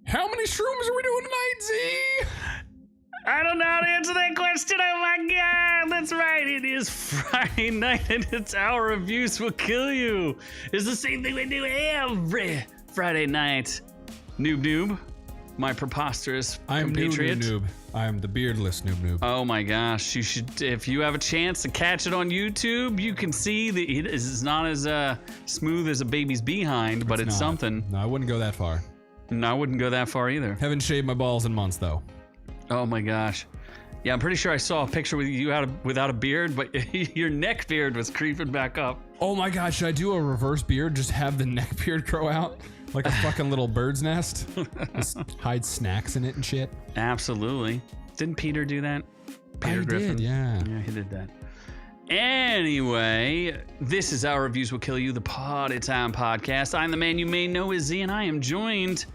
How many shrooms are we doing tonight, Z? I don't know how to answer that question. Oh my God, that's right. It is Friday night and it's our reviews will kill you. It's the same thing we do every Friday night. Noob, my preposterous compatriot. Noob. I am the beardless Noob. Oh my gosh, you should, if you have a chance to catch it on YouTube, you can see that it is not as smooth as a baby's behind, but it's something. No, I wouldn't go that far. No, I wouldn't go that far either. Haven't shaved my balls in months, though. Oh my gosh. Yeah, I'm pretty sure I saw a picture with you without a beard, but your neck beard was creeping back up. Oh my god, should I do a reverse beard? Just have the neck beard grow out like a fucking little bird's nest? Just hide snacks in it and shit. Absolutely. Didn't Peter do that? Peter Griffin? Did, yeah. Yeah, he did that. Anyway, this is Our Reviews Will Kill You, the Party Time podcast. I'm the man you may know as Z, and I am joined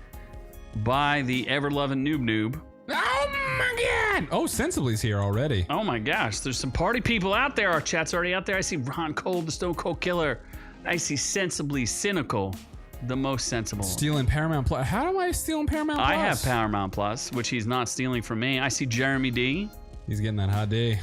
by the ever-loving Noob. Oh my god! Oh, Sensibly's here already. Oh my gosh, there's some party people out there. Our chat's already out there. I see Ron Cole, the Stone Cold Killer. I see Sensibly Cynical, the most sensible. Stealing Paramount Plus. How am I stealing Paramount Plus? I have Paramount Plus, which he's not stealing from me. I see Jeremy D. He's getting that hot D.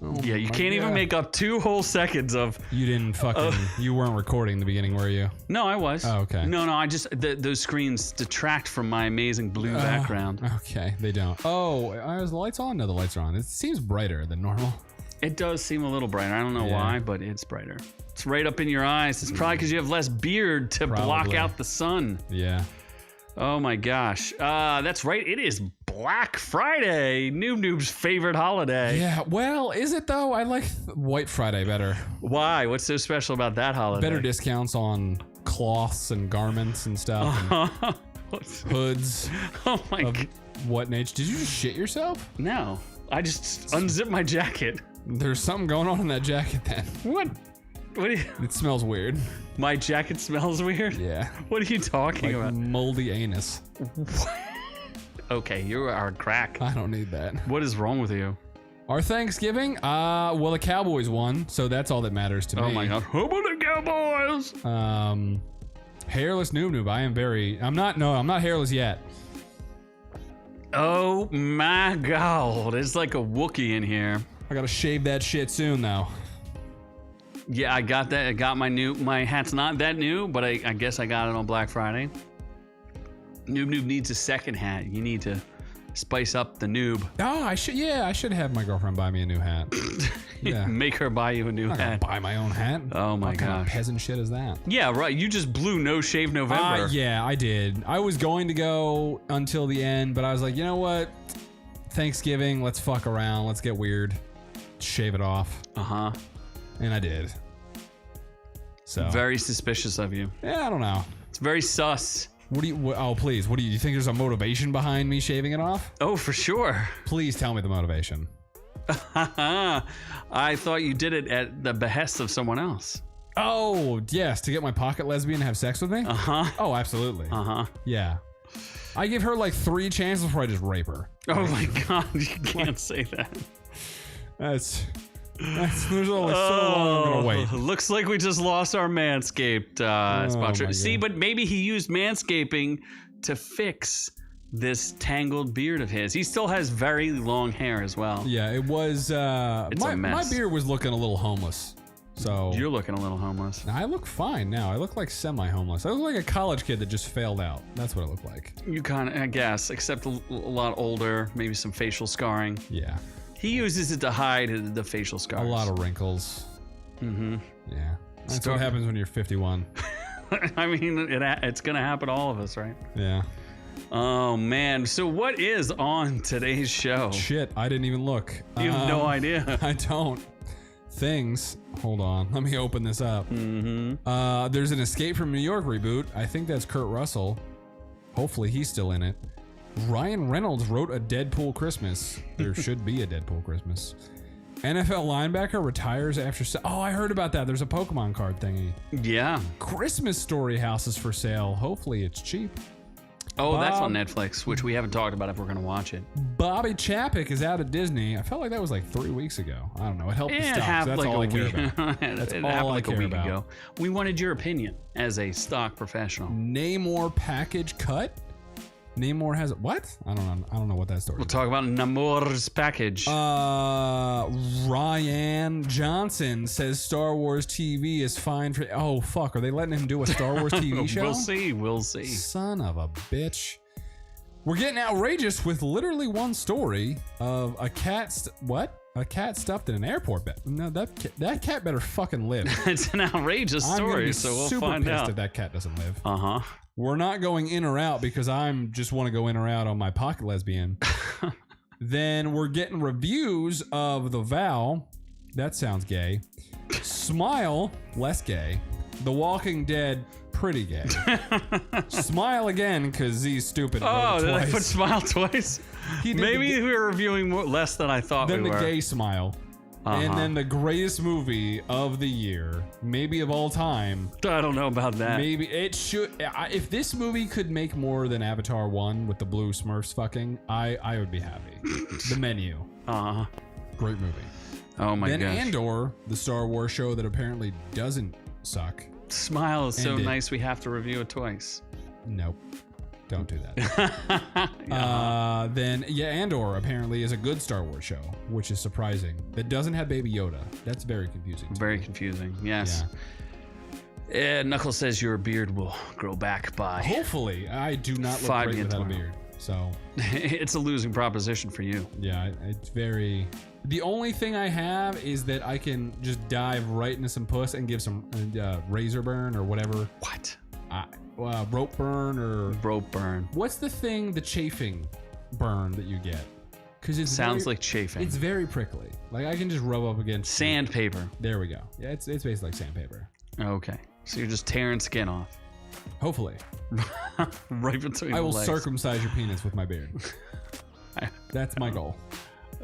Oh yeah, you can't even make up 2 whole seconds of... You didn't fucking... You weren't recording in the beginning, were you? No, I was. Oh, okay. No, I just... those screens detract from my amazing blue background. Okay, they don't. Oh, is the lights on? No, the lights are on. It seems brighter than normal. It does seem a little brighter. I don't know why, but it's brighter. It's right up in your eyes. It's probably because you have less beard to block out the sun. Yeah. Oh my gosh. That's right. It is Black Friday, Noob's favorite holiday. Yeah, well, is it though? I like White Friday better. Why? What's so special about that holiday? Better discounts on cloths and garments and stuff. And hoods. Oh my god. What nature? Did you just shit yourself? No. I just unzipped my jacket. There's something going on in that jacket then. What? What? It smells weird. My jacket smells weird? Yeah. What are you talking about? Moldy anus. Okay, you are a crack. I don't need that. What is wrong with you? Our Thanksgiving? Well, the Cowboys won, so that's all that matters to me. Oh my god. How about the Cowboys? Hairless Noob. I'm not hairless yet. Oh my god. There's like a Wookiee in here. I gotta shave that shit soon, though. Yeah, I got that. I got my hat's not that new, but I guess I got it on Black Friday. Noob needs a second hat. You need to spice up the noob. Oh, I should have my girlfriend buy me a new hat. Yeah. Make her buy you a new hat. I'm not gonna buy my own hat. Oh my gosh. What kind of peasant shit is that? Yeah, right. You just blew No Shave November. Yeah, I did. I was going to go until the end, but I was like, you know what? Thanksgiving, let's fuck around. Let's get weird. Shave it off. Uh-huh. And I did. So. Very suspicious of you. Yeah, I don't know. It's very sus. Oh, please. Do you think there's a motivation behind me shaving it off? Oh, for sure. Please tell me the motivation. I thought you did it at the behest of someone else. Oh, yes. To get my pocket lesbian to have sex with me? Uh-huh. Oh, absolutely. Uh-huh. Yeah. I give her like 3 chances before I just rape her. Oh my god, you can't say that. There's only so long I'm gonna wait. Looks like we just lost our Manscaped sponsor. See, but maybe he used Manscaping to fix this tangled beard of his. He still has very long hair as well. Yeah, it was. It's a mess. My beard was looking a little homeless. So you're looking a little homeless. I look fine now. I look like semi-homeless. I look like a college kid that just failed out. That's what I look like. You kind of, I guess, except a lot older, maybe some facial scarring. Yeah. He uses it to hide the facial scars. A lot of wrinkles. Mm-hmm. Yeah. That's what happens when you're 51. I mean, it's gonna happen to all of us, right? Yeah. Oh man. So what is on today's show? Shit, I didn't even look. You have no idea. I don't. Things. Hold on. Let me open this up. Mm-hmm. There's an Escape from New York reboot. I think that's Kurt Russell. Hopefully he's still in it. Ryan Reynolds wrote a Deadpool Christmas. There should be a Deadpool Christmas. NFL linebacker retires after... Oh, I heard about that. There's a Pokemon card thingy. Yeah. Christmas Story house is for sale. Hopefully it's cheap. Oh, that's on Netflix, which we haven't talked about if we're going to watch it. Bobby Chapek is out of Disney. I felt like that was like 3 weeks ago. I don't know. It helped the It stock. happened That's like all a I care week. about. That's It all happened I like a care week about. ago. We wanted your opinion as a stock professional. Namor package cut? Namor has what? I don't know what that story We'll is. talk about Namor's package. Rian Johnson says Star Wars TV is fine for. Oh fuck! Are they letting him do a Star Wars TV show? We'll see. Son of a bitch. We're getting outrageous with literally one story of a cat. A cat stuffed in an airport bed. No, that cat better fucking live. It's an outrageous I'm gonna story, be so we'll super find pissed out. if that cat doesn't live. Uh-huh. We're not going in or out because I'm just want to go in or out on my pocket lesbian. Then we're getting reviews of The Vow. That sounds gay. Smile, less gay. The Walking Dead, pretty gay. Smile again because he's stupid. Oh, did I twice. put smile twice? He did Maybe we were reviewing less than I thought then we the were. gay smile. And then the greatest movie of the year, maybe of all time. I don't know about that. Maybe it should. If this movie could make more than Avatar 1 with the blue Smurfs fucking, I would be happy. The Menu. Uh-huh. Great movie. Oh my Then gosh. Andor, the Star Wars show that apparently doesn't suck. Smile is so Ended. nice we have to review it twice. Nope. Don't do that. Then, Andor apparently is a good Star Wars show, which is surprising. That doesn't have Baby Yoda. That's very confusing. Very confusing. Yes. Yeah. Knuckles says your beard will grow back by. Hopefully. I do not look 5 great minutes without a tomorrow. beard. So, It's a losing proposition for you. yeah, it's very... The only thing I have is that I can just dive right into some puss and give some razor burn or whatever. What? Rope burn or... Rope burn. What's the thing, the chafing burn that you get? Because it Sounds like chafing. It's very prickly. Like I can just rub up against Sandpaper. There we go. Yeah, it's basically like sandpaper. Okay. So you're just tearing skin off. Hopefully. Right between I the will legs. circumcise your penis with my beard. That's my goal.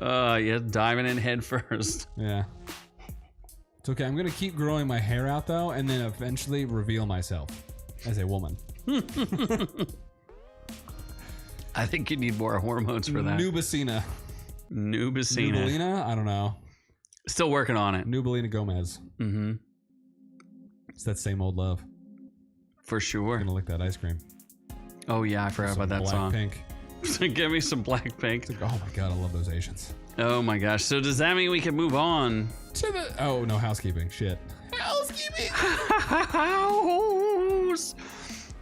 Yeah, diving in head first. Yeah. It's okay. I'm going to keep growing my hair out though, and then eventually reveal myself as a woman. I think you need more hormones for that. Nubicina. Nubelina? I don't know. Still working on it. Nubelina Gomez. Mm-hmm. It's that same old love. For sure. I'm going to lick that ice cream. Oh, yeah, I forgot about that song. Pink. Give me some Blackpink. Oh my god, I love those Asians. Oh my gosh. So does that mean we can move on? To the... Oh, no, housekeeping. Shit. Housekeeping!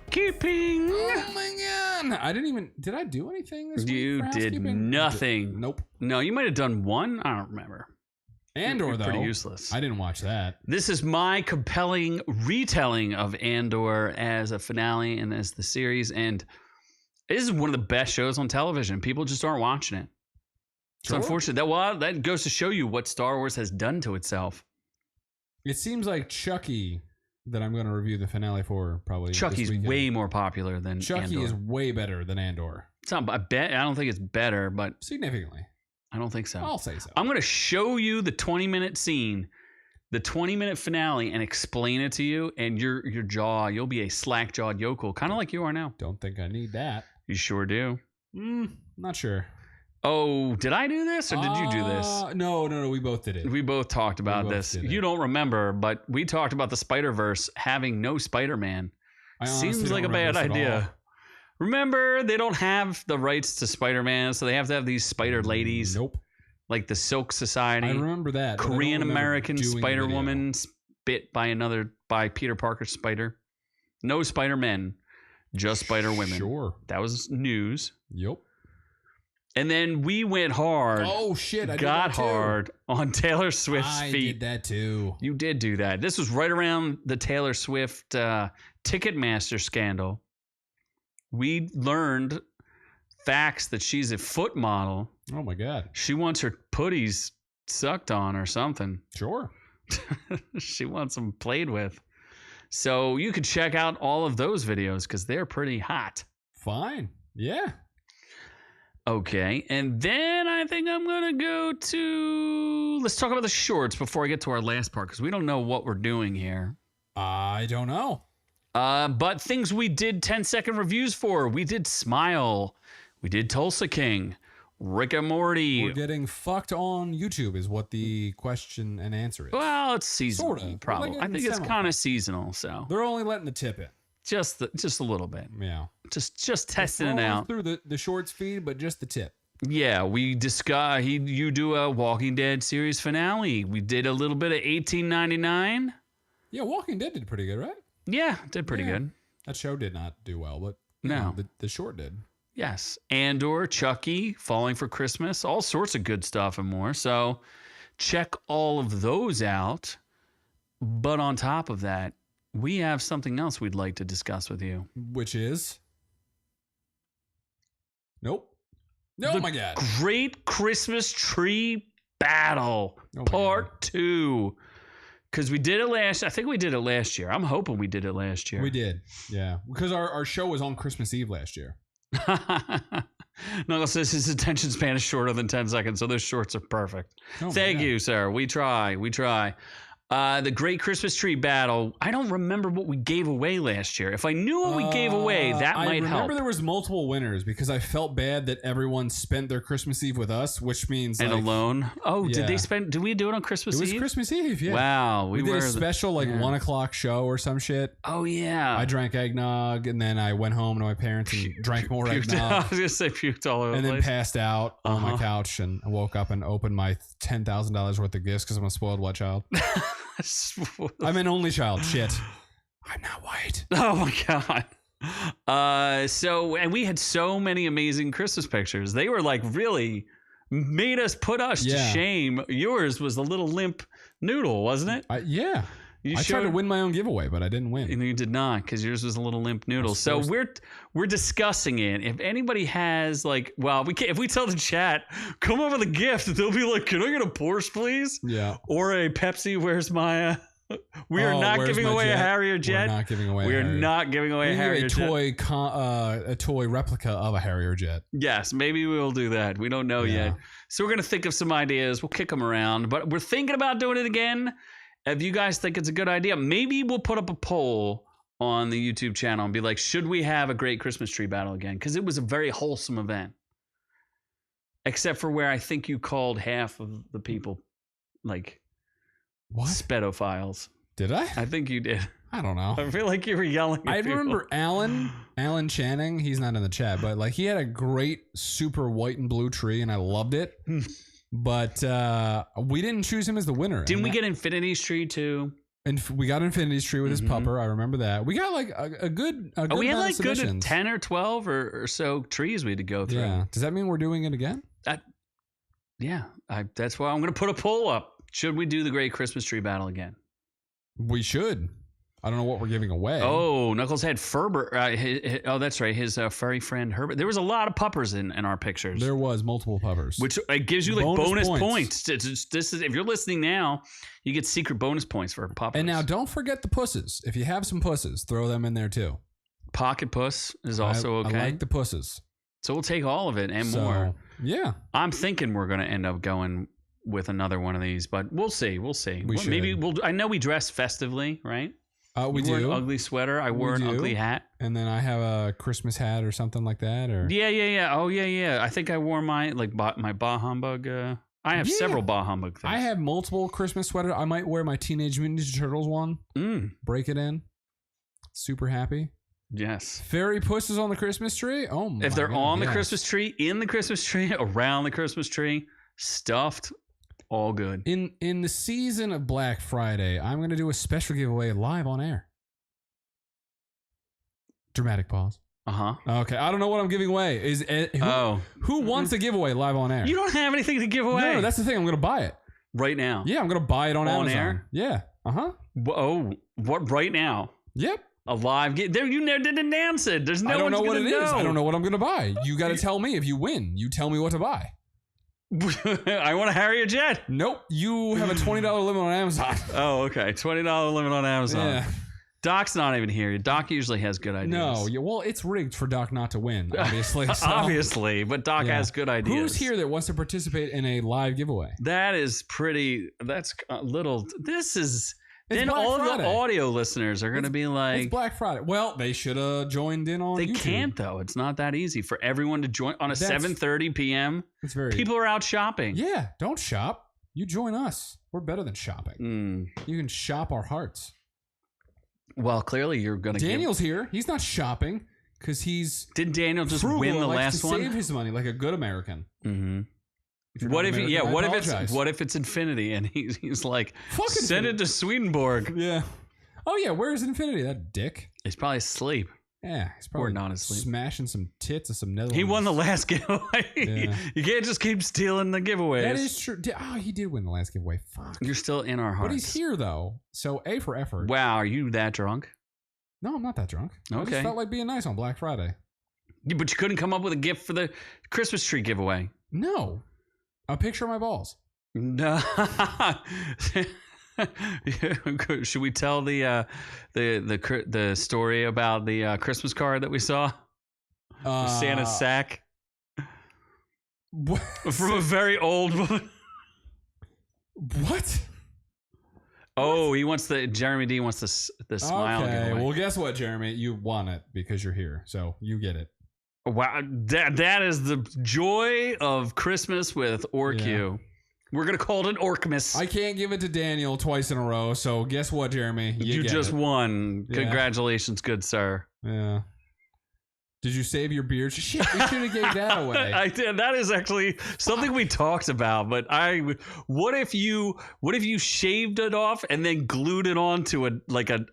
Housekeeping! Oh my god! I didn't even... Did I do anything this week You for did housekeeping? nothing. Nope. No, you might have done one. I don't remember. Andor, You're though. pretty useless. I didn't watch that. This is my compelling retelling of Andor as a finale and as the series. And this is one of the best shows on television. People just aren't watching it. It's Sure. unfortunate. That goes to show you what Star Wars has done to itself. It seems like Chucky that I'm going to review the finale for probably. Chucky's this weekend. way more popular than Chucky Andor. is way better than Andor. It's not, I don't think it's better, but Significantly. I don't think so. I'll say so. I'm going to show you the 20-minute scene, the 20-minute finale, and explain it to you, and your jaw, you'll be a slack-jawed yokel, kind of like you are now. Don't think I need that. You sure do. Not sure. Oh, did I do this, or did you do this? No. We both did it. We both talked about both this. did it. You don't remember, but we talked about the Spider-Verse having no Spider-Man. I honestly Seems don't like a remember bad this at all. idea. Remember, they don't have the rights to Spider-Man, so they have to have these Spider ladies, Nope. like the Silk Society. I remember that. but I don't Korean remember American doing the Spider video. Woman bit by Peter Parker's spider. No Spider Men, just Spider Women. Sure. That was news. Yep. And then we went hard. Oh shit! I got did that too. hard on Taylor Swift's I feet. did that too. You did do that. This was right around the Taylor Swift Ticketmaster scandal. We learned facts that she's a foot model. Oh my god. She wants her putties sucked on or something. Sure. She wants them played with. So you could check out all of those videos because they're pretty hot. Fine. Yeah. Okay. And then I think I'm going to go to... Let's talk about the shorts before I get to our last part because we don't know what we're doing here. I don't know. But things we did 10-second reviews for. We did Smile. We did Tulsa King. Rick and Morty. We're getting fucked on YouTube is what the question and answer is. Well, it's seasonal. Sorta. Probably. Like I think it's kind of seasonal. So they're only letting the tip in. just a little bit. Yeah. Just testing it out. Through the shorts feed, but just the tip. Yeah, we discuss. You do a Walking Dead series finale. We did a little bit of 1899. Yeah, Walking Dead did pretty good, right? Yeah, did pretty good. That show did not do well, but No. the short did. Yes. Andor, Chucky, Falling for Christmas, all sorts of good stuff and more. So check all of those out. But on top of that, we have something else we'd like to discuss with you. Which is? Nope. Oh my God. Great Christmas Tree Battle, Part 2. Because we did it I think we did it last year. I'm hoping we did it last year. We did. Yeah. Because our show was on Christmas Eve last year. Knuckles says his attention span is shorter than 10 seconds, so those shorts are perfect. Thank you, sir. We try. The Great Christmas Tree Battle. I don't remember what we gave away last year. If I knew what we gave away, that might help. I remember there was multiple winners because I felt bad that everyone spent their Christmas Eve with us, which means alone. Oh, yeah. Did we do it on Christmas Eve? It was Christmas Eve, yeah. Wow. We did a special 1 o'clock show or some shit. Oh, yeah. I drank eggnog and then I went home to my parents and drank more eggnog. I was going to say puked all over the place. And then passed out on my couch and I woke up and opened my $10,000 worth of gifts because I'm a spoiled white child. I'm an only child. Shit. I'm not white. Oh my God. And we had so many amazing Christmas pictures. They were like really made us put us to shame. Yours was a little limp noodle, wasn't it? Yeah. I tried to win my own giveaway, but I didn't win. And you did not, because yours was a little limp noodle. So we're discussing it. If anybody has if we tell the chat, come over the gift, they'll be like, "Can I get a Porsche, please?" Yeah. Or a Pepsi. Where's my? We are not giving away a Harrier jet. We're not giving away. We are not giving away a Harrier jet. A toy replica of a Harrier jet. Yes, maybe we will do that. We don't know yet. So we're gonna think of some ideas. We'll kick them around, but we're thinking about doing it again. If you guys think it's a good idea, maybe we'll put up a poll on the YouTube channel and be like, should we have a Great Christmas Tree Battle again? Because it was a very wholesome event. Except for where I think you called half of the people what? Spedophiles. Did I? I think you did. I don't know. I feel like you were yelling at people. remember Alan Channing. He's not in the chat, but he had a great super white and blue tree and I loved it. But we didn't choose him as the winner. Didn't we get Infinity's tree too? And we got Infinity's tree with his pupper. I remember that. We got a good we had good 10 or 12 or so trees we had to go through. Yeah. Does that mean we're doing it again? That's why I'm going to put a poll up. Should we do the Great Christmas Tree Battle again? We should. I don't know what we're giving away. Oh, Knuckles had Ferber. That's right. His furry friend Herbert. There was a lot of puppers in our pictures. There was multiple puppers. Which gives you bonus points. This is, if you're listening now, you get secret bonus points for puppers. And now don't forget the pusses. If you have some pusses, throw them in there too. Pocket puss is also okay. I like the pusses. So we'll take all of it and more. Yeah. I'm thinking we're going to end up going with another one of these, but we'll see. Maybe I know we dress festively, right? We do. You wore an ugly sweater. I wore an ugly hat. And then I have a Christmas hat or something like that. Or Yeah. Oh, yeah. I think I wore my Bah Humbug. I have several Bah Humbug things. I have multiple Christmas sweaters. I might wear my Teenage Mutant Ninja Turtles one. Break it in. Super happy. Yes. Fairy pusses on the Christmas tree. Oh my! If they're on the Christmas tree, in the Christmas tree, around the Christmas tree, stuffed. All good. In the season of Black Friday, I'm going to do a special giveaway live on air. Dramatic pause. Okay, I don't know what I'm giving away. Who wants a giveaway live on air? You don't have anything to give away. No, that's the thing. I'm going to buy it right now. Yeah, I'm going to buy it on Amazon. Air. Yeah. Oh, what? Right now? Yep. A live game. There, you never didn't announce it. There's no. I don't know what it is. I don't know what I'm going to buy. You got to tell me if you win. You tell me what to buy. I want to Harrier jet. Nope. You have a $20 limit on Amazon. Oh, okay. $20 limit on Amazon. Yeah. Doc's not even here. Doc usually has good ideas. No. Well, it's rigged for Doc not to win, obviously. So. Obviously, but Doc has good ideas. Who's here that wants to participate in a live giveaway? That's a little. This is Then Black all Friday. the audio listeners are going to be like, It's Black Friday. Well, they should have joined in on they YouTube. can't though. It's not that easy for everyone to join on a 7:30 p.m. It's very People are out shopping. Yeah, don't shop. You join us. We're better than shopping. You can shop our hearts. Well, clearly you're going to. Daniel's here. He's not shopping because he's. Did Daniel just frugal, win the likes last to one? Save his money like a good American. What if? American, What if it's Infinity and he's like, Fuck send it to Swedenborg. Yeah. Oh yeah, where's Infinity? That dick. He's probably asleep. Yeah, he's probably Or not asleep. smashing some tits of some Netherlands. He won the last giveaway. Yeah. You can't just keep stealing the giveaways. That is true. Oh, he did win the last giveaway. Fuck. You're still in our hearts. But he's here though, so A for effort. Wow, are you that drunk? No, I'm not that drunk. I Okay. just felt like being nice on Black Friday. Yeah, but you couldn't come up with a gift for the Christmas tree giveaway. No, a picture of my balls. No. Should we tell the story about the Christmas card that we saw? Santa's sack What? from a very old woman. What? Oh, he wants Jeremy D wants the smile Okay, giveaway. well, guess what, Jeremy? You won it because you're here, so you get it. Wow, that is the joy of Christmas with OrcU. We're gonna call it an Orcmas. I can't give it to Daniel twice in a row, so guess what, Jeremy? You get just it. won. Yeah. Congratulations, good sir. Yeah. Did you save your beard? Shit, we should have gave that away. I did. That is actually something we talked about. But what if you shaved it off and then glued it onto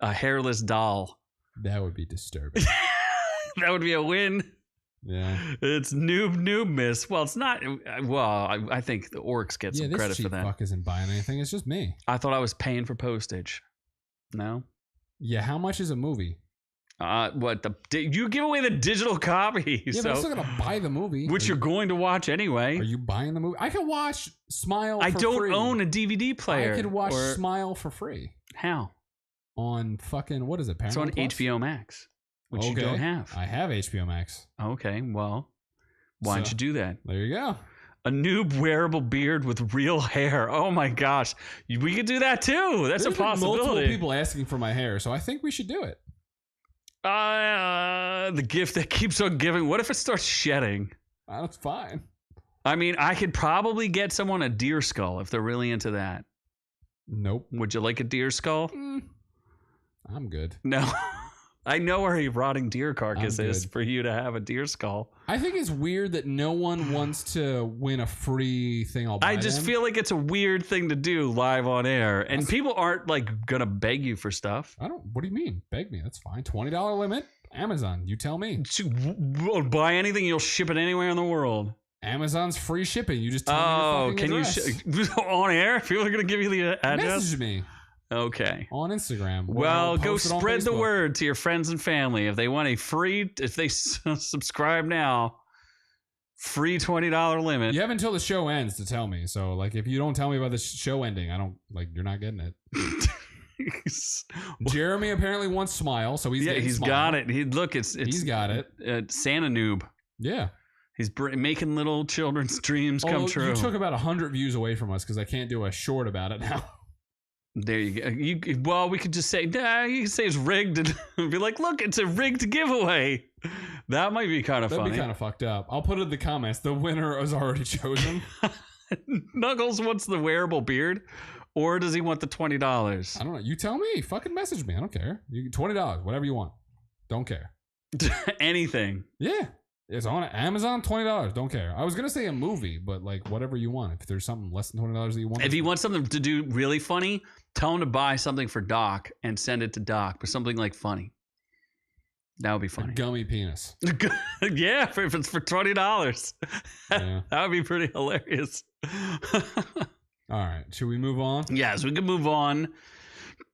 a hairless doll? That would be disturbing. That would be a win. Yeah. It's noob miss. Well, it's not. Well, I think the orcs get some this credit cheap for that. fuck isn't buying anything. It's just me. I thought I was paying for postage. No. Yeah, how much is a movie? What you give away the digital copy? Yeah, so, but I'm still gonna buy the movie. which you're going to watch anyway. Are you buying the movie? I can watch Smile. I for don't free. own a DVD player. I could watch or- Smile for free How? on fucking what is it? It's on Paramount Plus? HBO Max, which you don't have. I have HBO Max. Okay, well, why don't So- you do that? There you go. A noob wearable beard with real hair. Oh my gosh, we could do that too. That's There's a been multiple possibility. people asking for my hair, so I think we should do it. The gift that keeps on giving. What if it starts shedding? That's fine. I mean, I could probably get someone a deer skull if they're really into that. Nope. Would you like a deer skull? I'm good. No. I know where a rotting deer carcass I'm is good. for you to have a deer skull. I think it's weird that no one wants to win a free thing. I just feel like it's a weird thing to do live on air, and people aren't like gonna beg you for stuff. I don't. What do you mean? Beg me. That's fine. $20 limit. Amazon. You tell me. Buy anything, you'll ship it anywhere in the world. Amazon's free shipping. You just tell Oh, me your can you address. on air? People are gonna give you the address. Message me Okay. on Instagram. or Well, I'll go post it on spread the Facebook. word to your friends and family. If they want if they subscribe now, free $20 limit. You have until the show ends to tell me. So, like, if you don't tell me about the show ending, I don't you're not getting it. Jeremy apparently wants Smile, so he's getting he's Smile. got it. He's got it. Santa noob. Yeah. He's making little children's dreams come Although true. You took about 100 views away from us because I can't do a short about it now. There you go. Well, we could just say, you can say it's rigged and be like, look, it's a rigged giveaway. That might be kind of That'd funny. be kind of fucked up. I'll put it in the comments. The winner is already chosen. Knuckles wants the wearable beard, or does he want the $20? I don't know. You tell me. Fucking message me. I don't care. You $20, whatever you want. Don't care. Anything. Yeah. It's on Amazon, $20. Don't care. I was going to say a movie, but like whatever you want. If there's something less than $20 that you want. If you want something to do really funny, tell him to buy something for Doc and send it to Doc, but something like funny. That would be a funny. gummy penis. Yeah, if it's for $20. Yeah. That would be pretty hilarious. All right. Should we move on? Yes, we can move on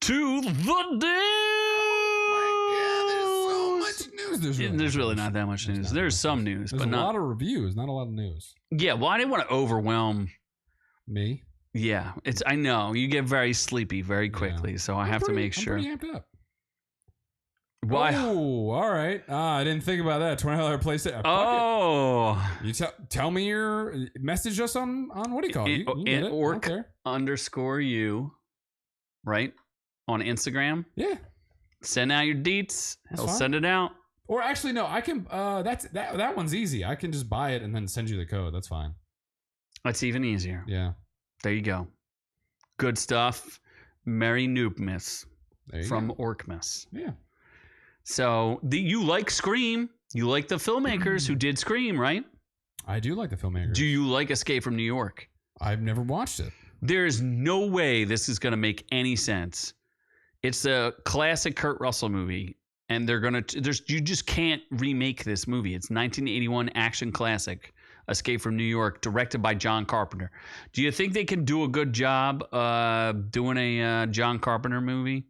to the News. There's really not that much news. There's some news, There's but a not. lot of reviews, not a lot of news. Yeah, well, I didn't want to overwhelm. Me? Yeah, I know you get very sleepy very quickly, so I have to make sure. I'm pretty amped up. Why? Oh, all right. I didn't think about that. $20 PlayStation. Oh, You tell me your message us on what do you call it? You get it. I don't care. _you, right? on Instagram. Yeah. Send out your deets. He'll fine. send it out. Or actually, no, I can. That one's easy. I can just buy it and then send you the code. That's fine. That's even easier. Yeah. There you go. Good stuff. Merry Noopmas from Orkmas. Yeah. So you like Scream. You like the filmmakers who did Scream, right? I do like the filmmakers. Do you like Escape from New York? I've never watched it. There's no way this is going to make any sense. It's a classic Kurt Russell movie, and you just can't remake this movie. It's 1981 action classic, Escape from New York, directed by John Carpenter. Do you think they can do a good job doing a John Carpenter movie?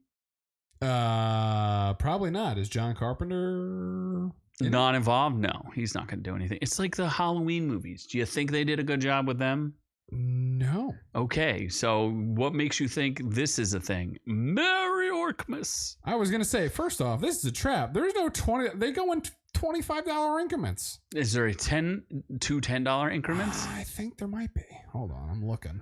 Probably not. Is John Carpenter not involved? No, he's not going to do anything. It's like the Halloween movies. Do you think they did a good job with them? No. Okay, so what makes you think this is a thing? Merry Orkmas. I was gonna say, first off, this is a trap. There's no 20. They go in $25 increments. Is there a $10 increments? I think there might be. Hold on, I'm looking.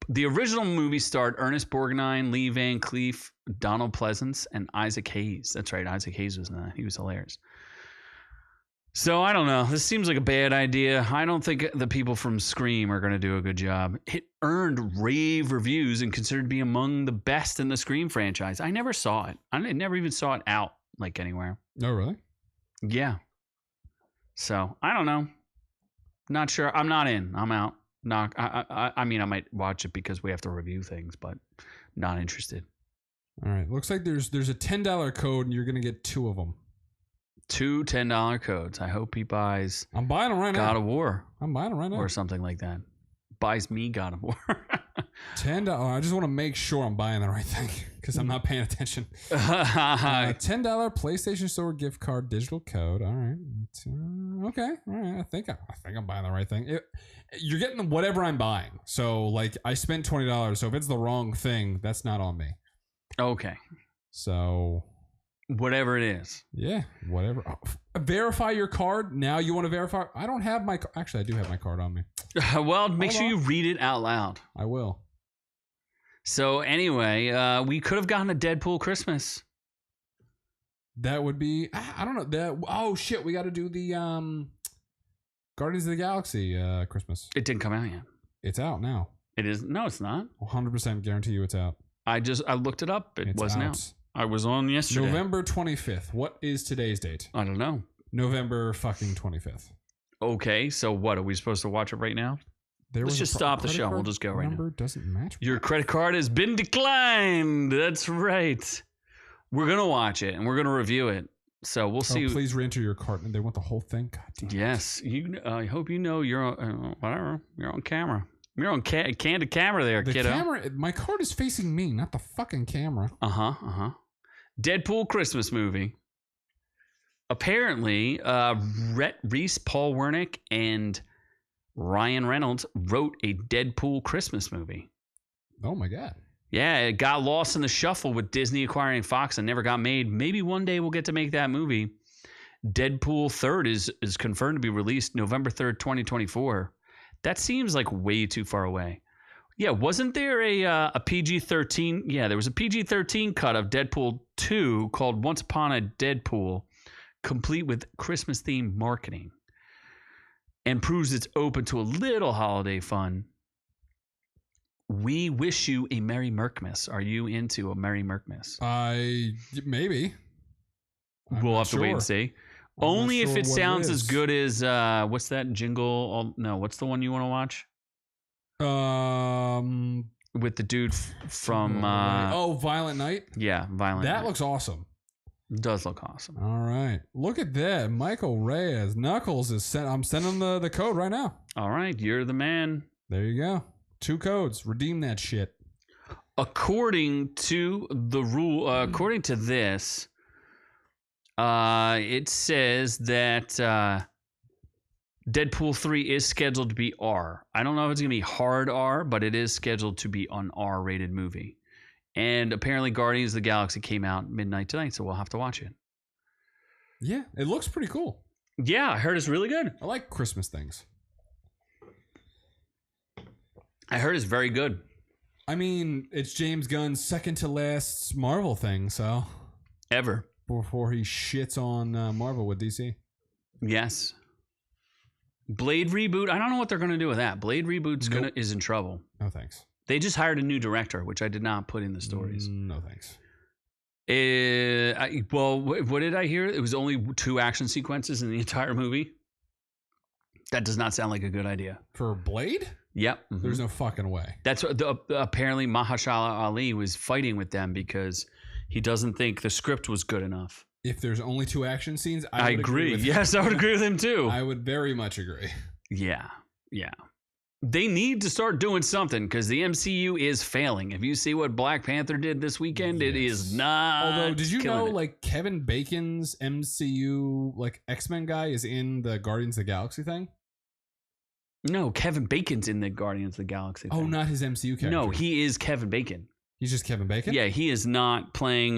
The original movie starred Ernest Borgnine, Lee Van Cleef, Donald Pleasance, and Isaac Hayes. That's right, Isaac Hayes was in that. He was hilarious. So I don't know. This seems like a bad idea. I don't think the people from Scream are going to do a good job. It earned rave reviews and considered to be among the best in the Scream franchise. I never saw it. I never even saw it out like anywhere. Oh, really? Yeah. So I don't know. Not sure. I'm not in. I'm out. Not. I mean, I might watch it because we have to review things, but not interested. All right. Looks like there's a $10 code and you're going to get 2 of them. 2 $10 codes. I hope he buys. I'm buying them right now. God of War. I'm buying them right now. Or something like that. Buys me God of War. $10. I just want to make sure I'm buying the right thing because I'm not paying attention. $10 PlayStation Store gift card digital code. All right. Okay. All right. I think I'm buying the right thing. You're getting whatever I'm buying. So like I spent $20. So if it's the wrong thing, that's not on me. Okay. So whatever it is. Yeah, whatever. Verify your card. Now you want to verify? I don't have my... Actually, I do have my card on me. Well, make sure you read it out loud. I will. So anyway, we could have gotten a Deadpool Christmas. That would be... I don't know. Oh, shit. We got to do the Guardians of the Galaxy Christmas. It didn't come out yet. It's out now. It is? No, it's not. 100% guarantee you it's out. I looked it up. It wasn't out. I was on yesterday. November 25th. What is today's date? I don't know. November fucking 25th. Okay, so what? Are we supposed to watch it right now? Let's just stop the show. We'll just go right now. Number doesn't match. Your credit card has been declined. That's right. We're going to watch it, and we're going to review it. So we'll see. Please re-enter your card. They want the whole thing? God damn it. Yes. I hope you know you're on, whatever. You're on camera. You're on candid camera there, kiddo. Camera, my card is facing me, not the fucking camera. Deadpool Christmas movie. Apparently, Reese Paul Wernick and Ryan Reynolds wrote a Deadpool Christmas movie. Oh my God. Yeah, it got lost in the shuffle with Disney acquiring Fox and never got made. Maybe one day we'll get to make that movie. Deadpool 3rd is confirmed to be released November 3rd, 2024. That seems like way too far away. Yeah, wasn't there a PG-13? Yeah, there was a PG-13 cut of Deadpool 2 called Once Upon a Deadpool, complete with Christmas-themed marketing, and proves it's open to a little holiday fun. We wish you a Merry Merkmas. Are you into a Merry Merkmas? Maybe. We'll have to wait and see. Only if it sounds as good as what's that jingle? No, what's the one you want to watch? With the dude from Violent Night. Yeah, Violent Night. That looks awesome. It does look awesome. All right, look at that. Michael Reyes. Knuckles is sent. I'm sending the code right now. All right, you're the man. There you go. 2 codes. Redeem that shit. According to the rule, according to this. It says that Deadpool 3 is scheduled to be R. I don't know if it's going to be hard R, but it is scheduled to be an R-rated movie. And apparently Guardians of the Galaxy came out midnight tonight, so we'll have to watch it. Yeah, it looks pretty cool. Yeah, I heard it's really good. I like Christmas things. I heard it's very good. I mean, it's James Gunn's second to last Marvel thing, so Ever. before he shits on Marvel with DC. Yes. Blade reboot. I don't know what they're going to do with that. Blade reboot's is in trouble. No thanks. They just hired a new director, which I did not put in the stories. No thanks. Well, what did I hear? It was only 2 action sequences in the entire movie. That does not sound like a good idea. For Blade? Yep. Mm-hmm. There's no fucking way. That's what apparently Mahershala Ali was fighting with them because he doesn't think the script was good enough. If there's only 2 action scenes, I would agree. with Yes, I would agree with him too. I would very much agree. Yeah. They need to start doing something because the MCU is failing. If you see what Black Panther did this weekend, it is not. Although, did you know, it. like, Kevin Bacon's MCU, like, X-Men guy is in the Guardians of the Galaxy thing? No, Kevin Bacon's in the Guardians of the Galaxy thing. Oh, not his MCU character. No, he is Kevin Bacon. He's just Kevin Bacon? Yeah, he is not playing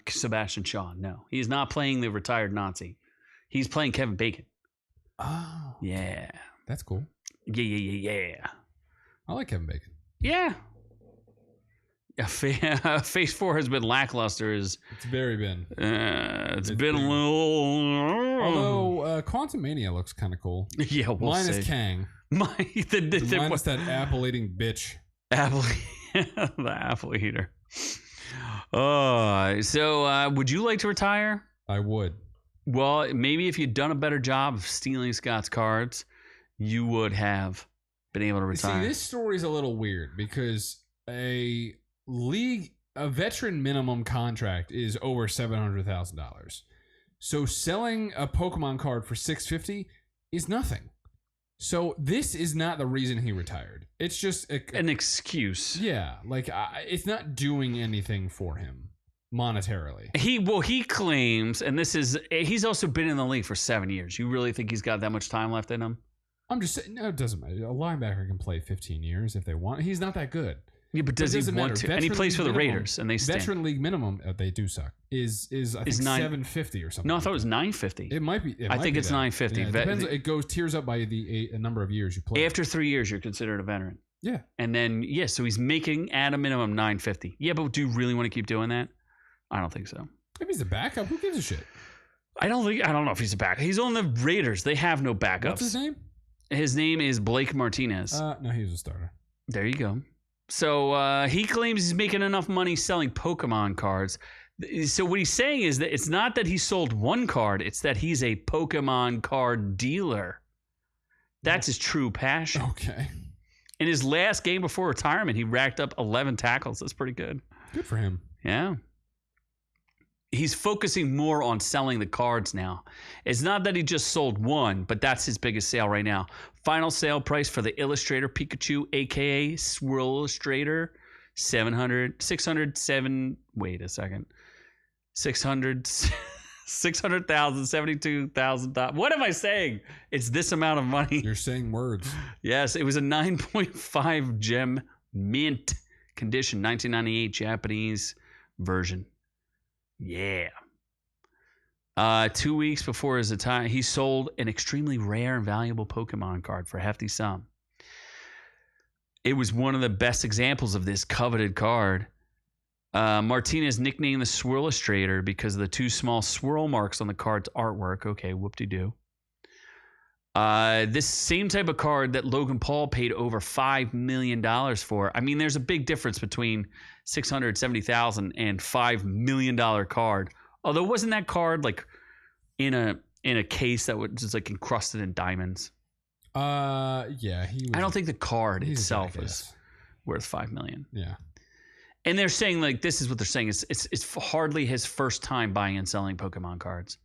Sebastian Shaw. No, he's not playing the retired Nazi. He's playing Kevin Bacon. Oh. Yeah. That's cool. Yeah. I like Kevin Bacon. Yeah. Phase 4 has been lackluster. It's very been. It's been a little. Although Quantumania looks kind of cool. Yeah, we'll see. Minus Kang. Minus that apple eating bitch. The apple eater. So would you like to retire? I would. Well, maybe if you'd done a better job of stealing Scott's cards, you would have been able to retire. See, this story is a little weird because a veteran minimum contract is over $700,000. So selling a Pokemon card for $650 is nothing. So this is not the reason he retired. It's just an excuse. Yeah, like it's not doing anything for him monetarily. He claims, and he's also been in the league for 7 years. You really think he's got that much time left in him? I'm just saying, no, it doesn't matter. A linebacker can play 15 years if they want. He's not that good. Yeah, but does he want to? And he plays for the Raiders, and they stink. Veteran league minimum, they do suck. Is I think $750 or something. No, I thought it was $950. It might be. I think it's $950. Yeah, it depends. It goes tiers up by a number of years you play. After 3 years, you're considered a veteran. Yeah. And then so he's making at a minimum $950. Yeah, but do you really want to keep doing that? I don't think so. If he's a backup, who gives a shit? I don't know if he's a backup. He's on the Raiders. They have no backups. What's his name? His name is Blake Martinez. No, he was a starter. There you go. So he claims he's making enough money selling Pokemon cards. So what he's saying is that it's not that he sold one card, it's that he's a Pokemon card dealer. That's his true passion. Okay. In his last game before retirement, he racked up 11 tackles. That's pretty good. Good for him. Yeah. He's focusing more on selling the cards now. It's not that he just sold one, but that's his biggest sale right now. Final sale price for the Illustrator Pikachu, aka Swirl Illustrator, $672,000. What am I saying? It's this amount of money. You're saying words. Yes, it was a 9.5 gem mint condition, 1998 Japanese version. Yeah. 2 weeks before his retire, he sold an extremely rare and valuable Pokemon card for a hefty sum. It was one of the best examples of this coveted card. Martinez nicknamed the Swirlistrator because of the 2 small swirl marks on the card's artwork. Okay, whoop-de-doo. This same type of card that Logan Paul paid over $5 million for. I mean, there's a big difference between $670,000 and $5 million card. Although, wasn't that card like in a case that was just like encrusted in diamonds? Yeah, I don't think the card itself is worth $5 million. Yeah. And they're saying, like, this is what they're saying. It's hardly his first time buying and selling Pokemon cards.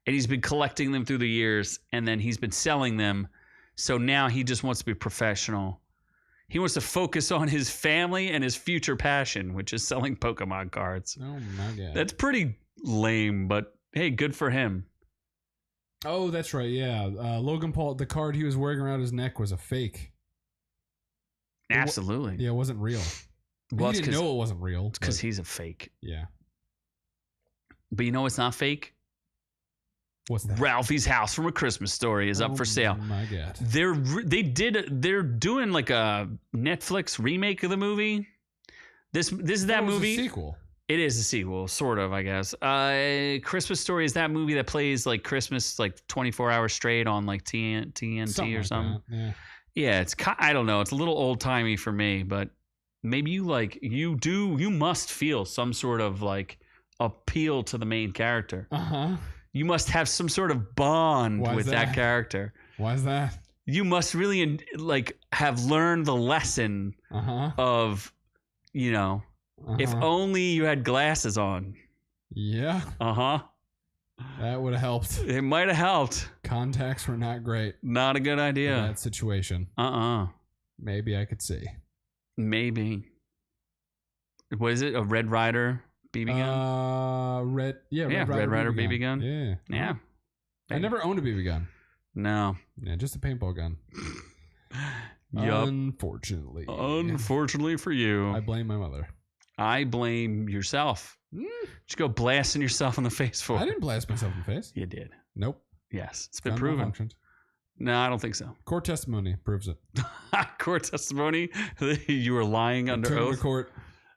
And he's been collecting them through the years, and then he's been selling them. So now he just wants to be professional. He wants to focus on his family and his future passion, which is selling Pokemon cards. Oh, my God. That's pretty lame, but hey, good for him. Oh, that's right, yeah. Logan Paul, the card he was wearing around his neck was a fake. Absolutely. Yeah, it wasn't real. Well, he didn't know it wasn't real. It's because he's a fake. Yeah. But you know what's not fake? What's that? Ralphie's House from A Christmas Story is up for sale. Oh my God. They're doing like a Netflix remake of the movie. This is that It was movie. a sequel. It is a sequel, sort of, I guess. Christmas Story is that movie that plays like Christmas like 24 hours straight on like TNT or something. That. Yeah, I don't know. It's a little old timey for me, but maybe you must feel some sort of like appeal to the main character. You must have some sort of bond with that character. Why is that? You must really like have learned the lesson of, you know, if only you had glasses on. Yeah. That would have helped. It might have helped. Contacts were not great. Not a good idea. In that situation. Maybe I could see. Maybe. What is it? A Red Ryder BB gun? Red Ryder BB gun. Yeah. I never owned a BB gun. No. Yeah, just a paintball gun. Yup. Unfortunately for you. I blame my mother. I blame yourself. Just go blasting yourself in the face for it. I didn't blast myself in the face. You did. Nope. Yes. It's been proven. No, I don't think so. Court testimony proves it. Court testimony? You were lying under oath?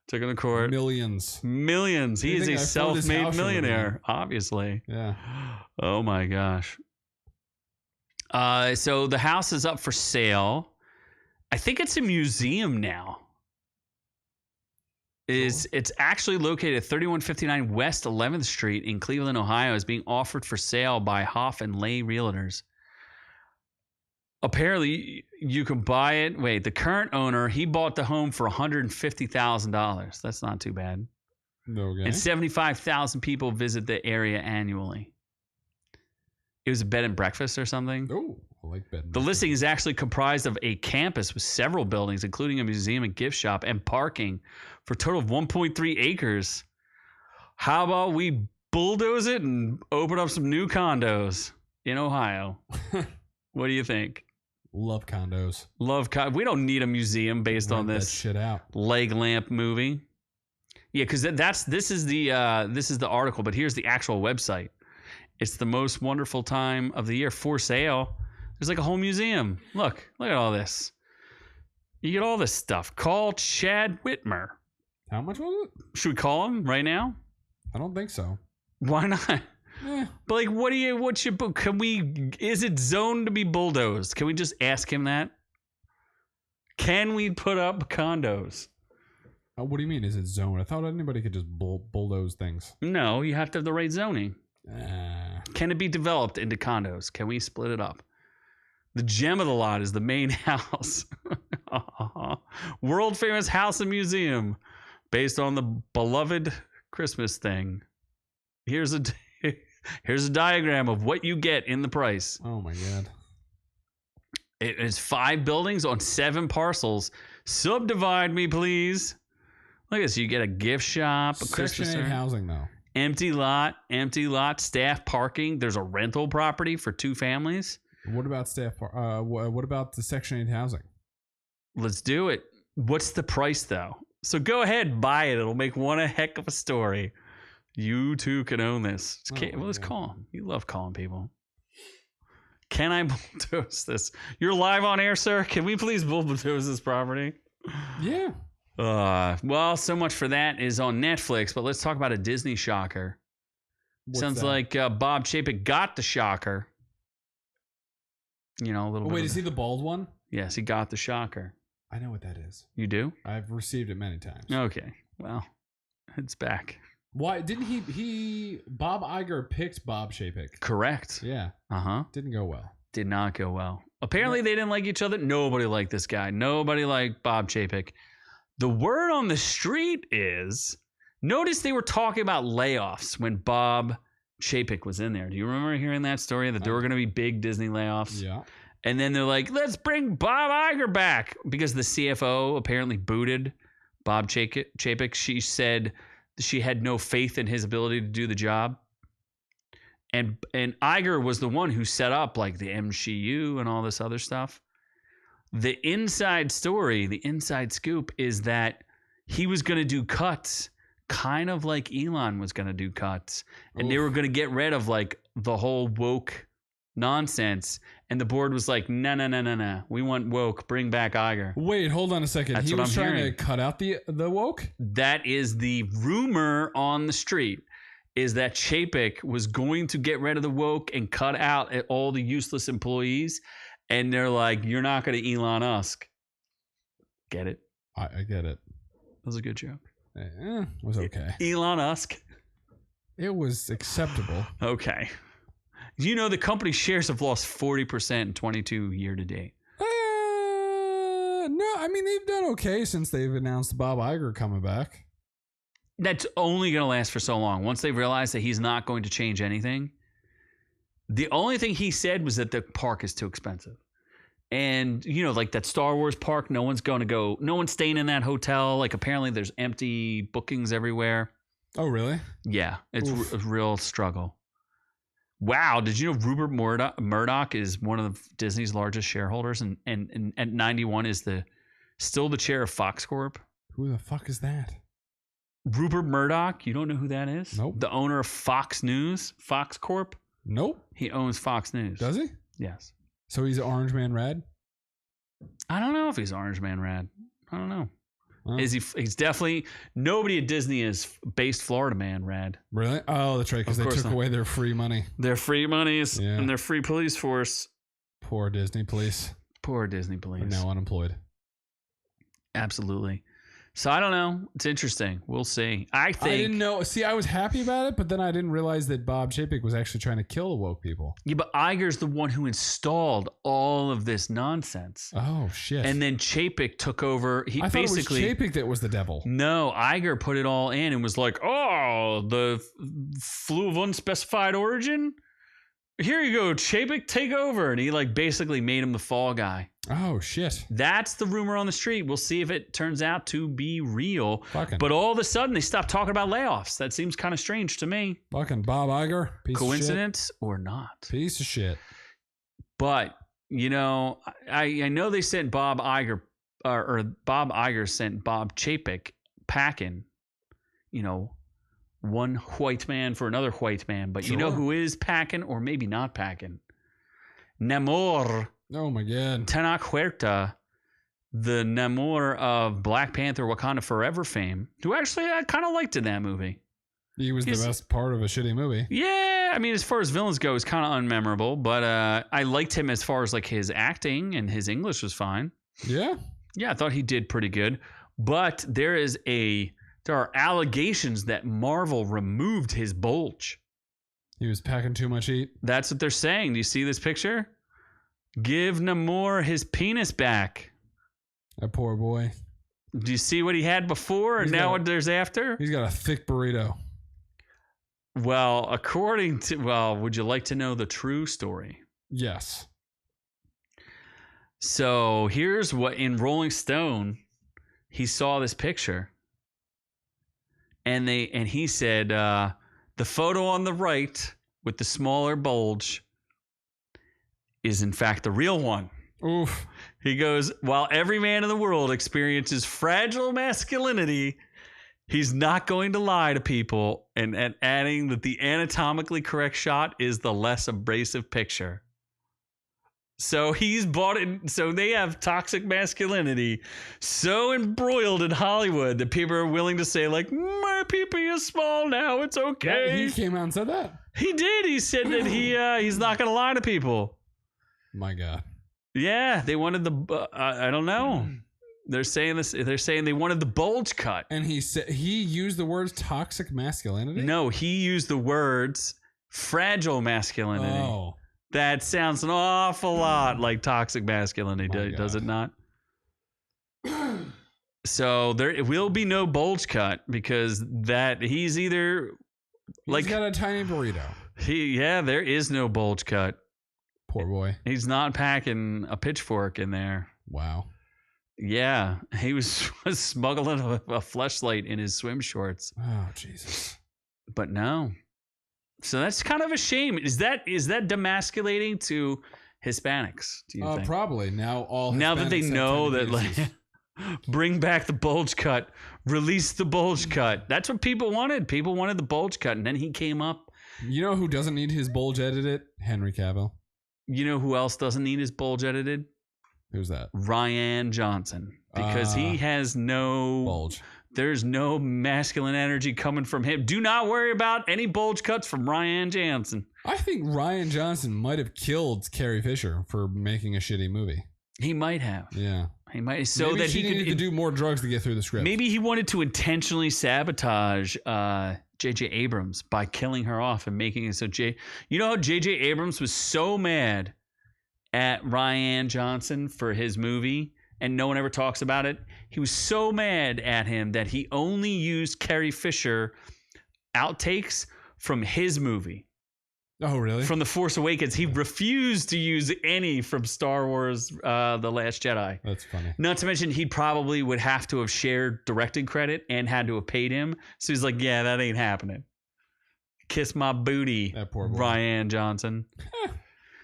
Took him to court. Millions. He is a self-made millionaire, obviously. Yeah. Oh my gosh. So the house is up for sale. I think it's a museum now. It's actually located at 3159 West 11th Street in Cleveland, Ohio. Is being offered for sale by Hoff and Lay Realtors. Apparently, you can buy it. Wait, the current owner, he bought the home for $150,000. That's not too bad. Okay. And 75,000 people visit the area annually. It was a bed and breakfast or something. Oh, I like bed and breakfast. The listing is actually comprised of a campus with several buildings, including a museum and gift shop and parking for a total of 1.3 acres. How about we bulldoze it and open up some new condos in Ohio? What do you think? Love condos. We don't need a museum based on this that shit out. leg lamp movie. Yeah, because this is the article, but here's the actual website. It's the most wonderful time of the year for sale. There's like a whole museum. Look at all this. You get all this stuff. Call Chad Whitmer. How much was it? Should we call him right now? I don't think so. Why not? But like, is it zoned to be bulldozed? Can we just ask him that? Can we put up condos? What do you mean? Is it zoned? I thought anybody could just bulldoze things. No, you have to have the right zoning. Can it be developed into condos? Can we split it up? The gem of the lot is the main house. World famous house and museum based on the beloved Christmas thing. Here's a diagram of what you get in the price. Oh my God. It is 5 buildings on 7 parcels. Subdivide me, please. Look at this. You get a gift shop, a Christmas Section 8 housing, though. Empty lot, staff parking. There's a rental property for 2 families. What about what about the Section 8 housing? Let's do it. What's the price, though? So go ahead, buy it. It'll make one a heck of a story. You too can own this. Let's call him. You love calling people. Can I bulldoze this? You're live on air, sir. Can we please bulldoze this property? Yeah. Well, so much for that is on Netflix, but let's talk about a Disney shocker. Sounds like Bob Chapek got the shocker. You know, a little bit. Wait, is he the bald one? Yes, he got the shocker. I know what that is. You do? I've received it many times. Okay. Well, it's back. Why didn't he Bob Iger picked Bob Chapek? Correct. Yeah. Didn't go well. Did not go well. Apparently they didn't like each other. Nobody liked this guy. Nobody liked Bob Chapek. The word on the street is, notice they were talking about layoffs when Bob Chapek was in there. Do you remember hearing that story that there were going to be big Disney layoffs? Yeah. And then they're like, let's bring Bob Iger back because the CFO apparently booted Bob Chapek. She said she had no faith in his ability to do the job. And Iger was the one who set up like the MCU and all this other stuff. The inside story, the inside scoop is that he was going to do cuts, kind of like Elon was going to do cuts. And they were going to get rid of like the whole woke nonsense. And the board was like, no. We want woke. Bring back Iger. Wait, hold on a second. That's He what was I'm trying hearing. to cut out the woke? That is the rumor on the street, is that Chapek was going to get rid of the woke and cut out all the useless employees. And they're like, you're not going to Elon Musk. Get it? I get it. That was a good joke. It was okay. Elon Musk. It was acceptable. Okay. You know, the company's shares have lost 40% in 22 year to date. No, I mean, they've done okay since they've announced Bob Iger coming back. That's only going to last for so long. Once they realize that he's not going to change anything. The only thing he said was that the park is too expensive. And, you know, like that Star Wars park, no one's staying in that hotel. Like, apparently there's empty bookings everywhere. Oh, really? Yeah, it's a real struggle. Wow, did you know Rupert Murdoch is one of Disney's largest shareholders, and at 91 is still the chair of Fox Corp? Who the fuck is that? Rupert Murdoch, you don't know who that is? Nope. The owner of Fox News, Fox Corp? Nope. He owns Fox News. Does he? Yes. So he's Orange Man Red? I don't know if he's Orange Man Red. I don't know. Huh? Is he? He's definitely, nobody at Disney is based Florida Man Red. Really? Oh, that's right, because they took away their free money. Their free monies Yeah. and their free police force. Poor Disney police. Poor Disney police. Are now unemployed. Absolutely. So I don't know. It's interesting. We'll see. I didn't know. See, I was happy about it, but then I didn't realize that Bob Chapek was actually trying to kill the woke people. Yeah, but Iger's the one who installed all of this nonsense. Oh, shit. And then Chapek took over. He I basically, thought it was Chapek that was the devil. No, Iger put it all in and was like, oh, the flu of unspecified origin? Here you go, Chapek, take over. And he like basically made him the fall guy. Oh, shit. That's the rumor on the street. We'll see if it turns out to be real. Fucking. But all of a sudden, they stopped talking about layoffs. That seems kind of strange to me. Fucking Bob Iger. Piece Coincidence or not? of shit. Piece of shit. But, you know, I know they sent Bob Iger, or Bob Iger sent Bob Chapek packing, you know, one white man for another white man. But you know who is packing or maybe not packing? Namor. Oh, my God. Tenoch Huerta, the Namor of Black Panther Wakanda Forever fame, who actually I kind of liked in that movie. He was the best part of a shitty movie. Yeah, I mean, as far as villains go, he's kind of unmemorable, but I liked him as far as like his acting, and his English was fine. Yeah? Yeah, I thought he did pretty good. But there are allegations that Marvel removed his bulge. He was packing too much heat. That's what they're saying. Do you see this picture? Give Namor his penis back. That poor boy. Do you see what he had before and now what there's after? He's got a thick burrito. Well, would you like to know the true story? Yes. So here's what in Rolling Stone, he saw this picture. And he said, the photo on the right with the smaller bulge is in fact the real one. Oof. He goes, while every man in the world experiences fragile masculinity, he's not going to lie to people, and adding that the anatomically correct shot is the less abrasive picture. So he's bought it. So they have toxic masculinity so embroiled in Hollywood that people are willing to say, like, my pee-pee is small now. It's okay. Yeah, he came out and said that. He did. He said that he's not going to lie to people. My God. Yeah, they wanted I don't know. They're saying this. They're saying they wanted the bulge cut. And he said he used the words toxic masculinity. No, he used the words fragile masculinity. Oh. That sounds an awful lot like toxic masculinity, does it not? So there will be no bulge cut because he's either He's got a tiny burrito. There is no bulge cut. Poor boy. He's not packing a pitchfork in there. Wow. Yeah, he was smuggling a fleshlight in his swim shorts. Oh, Jesus. But no. So that's kind of a shame. Is that demasculating to Hispanics, do you think? Probably. Now that they know that, like, bring back the bulge cut, release the bulge cut. That's what people wanted. People wanted the bulge cut, and then he came up. You know who doesn't need his bulge edited? Henry Cavill. You know who else doesn't need his bulge edited? Who's that? Rian Johnson. Because he has no bulge. There's no masculine energy coming from him. Do not worry about any bulge cuts from Rian Johnson. I think Rian Johnson might have killed Carrie Fisher for making a shitty movie. He might have. Yeah. He might. So maybe that she he needed could to do more drugs to get through the script. Maybe he wanted to intentionally sabotage J.J. Abrams by killing her off and making it so You know how J.J. Abrams was so mad at Rian Johnson for his movie and no one ever talks about it? He was so mad at him that he only used Carrie Fisher outtakes from his movie. Oh, really? From The Force Awakens. He refused to use any from Star Wars The Last Jedi. That's funny. Not to mention, he probably would have to have shared directing credit and had to have paid him. So he's like, yeah, that ain't happening. Kiss my booty, that poor boy. Rian Johnson.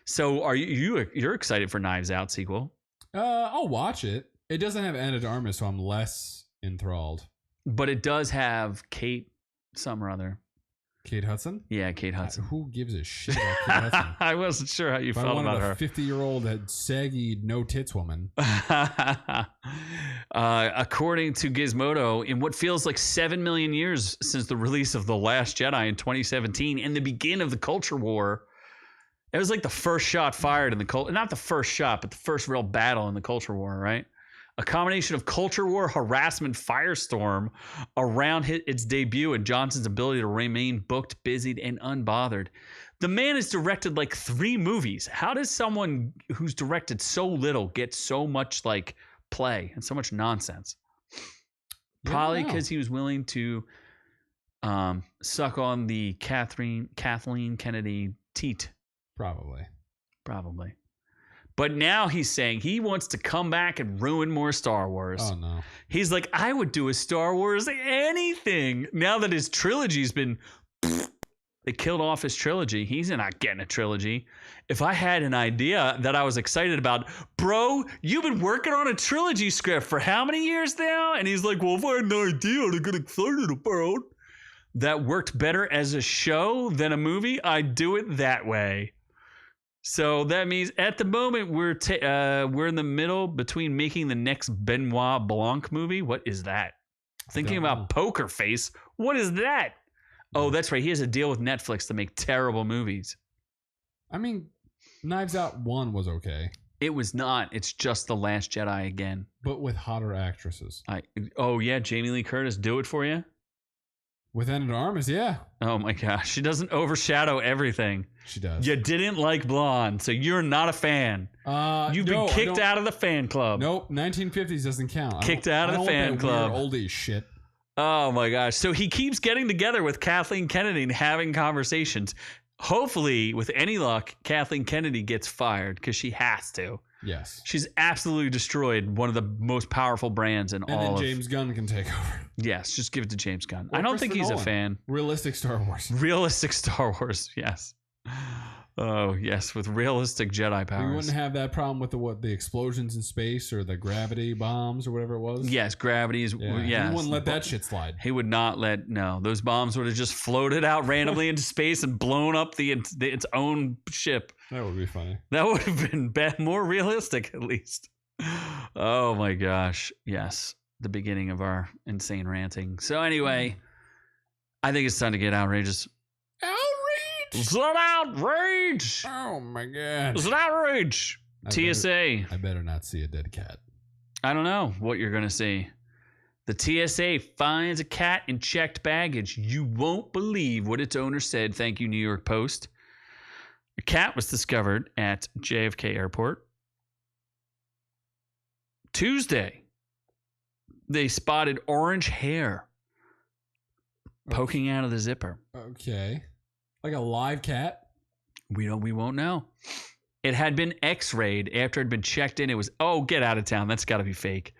So are you're excited for Knives Out sequel? I'll watch it. It doesn't have Ana de Armas, so I'm less enthralled. But it does have Kate some or other. Kate Hudson? Yeah, Kate Hudson. Who gives a shit about Kate Hudson? I wasn't sure how you felt about her. A 50-year-old saggy no tits woman. According to Gizmodo, in what feels like 7 million years since the release of The Last Jedi in 2017 and the beginning of the culture war, it was like the first shot fired in the not the first shot, but the first real battle in the culture war, right? A combination of culture war, harassment, firestorm around its debut and Johnson's ability to remain booked, busied, and unbothered. The man has directed like 3 movies. How does someone who's directed so little get so much like play and so much nonsense? Probably because he was willing to suck on the Kathleen Kennedy teat. Probably. But now he's saying he wants to come back and ruin more Star Wars. Oh, no. He's like, I would do a Star Wars anything. Now that his trilogy's been... They killed off his trilogy. He's not getting a trilogy. If I had an idea that I was excited about, bro, you've been working on a trilogy script for how many years now? And he's like, well, if I had an idea to get excited about that worked better as a show than a movie, I'd do it that way. So that means at the moment we're in the middle between making the next Benoit Blanc movie. What is that? Thinking about Poker Face. What is that? Oh, that's right. He has a deal with Netflix to make terrible movies. I mean, Knives Out 1 was okay. It was not. It's just The Last Jedi again. But with hotter actresses. Oh, yeah. Jamie Lee Curtis, do it for you? With Ana de Armas, yeah. Oh, my gosh. She doesn't overshadow everything. She does. You didn't like Blonde, so you're not a fan. You've been kicked out of the fan club. Nope. 1950s doesn't count. Kicked out of the fan club. Oldie shit. Oh, my gosh. So he keeps getting together with Kathleen Kennedy and having conversations. Hopefully, with any luck, Kathleen Kennedy gets fired because she has to. Yes. She's absolutely destroyed one of the most powerful brands in all of... And then James Gunn can take over. Yes, just give it to James Gunn. I don't think he's a fan. Realistic Star Wars. Realistic Star Wars, yes. Oh, yes, with realistic Jedi powers. We wouldn't have that problem with the explosions in space or the gravity bombs or whatever it was. Yes, gravity is... Yeah. Yes. He wouldn't let that shit slide. He would not let... No, those bombs would have just floated out randomly into space and blown up its own ship. That would be funny. That would have been more realistic, at least. Oh, my gosh. Yes, the beginning of our insane ranting. So anyway, I think it's time to get outrageous. It's an outrage! Oh my god. It's an outrage! TSA. I better not see a dead cat. I don't know what you're going to see. The TSA finds a cat in checked baggage. You won't believe what its owner said. Thank you, New York Post. A cat was discovered at JFK Airport. Tuesday, they spotted orange hair poking out of the zipper. Okay. Like a live cat? We won't know. It had been x-rayed after it had been checked in. It was, oh, get out of town. That's got to be fake.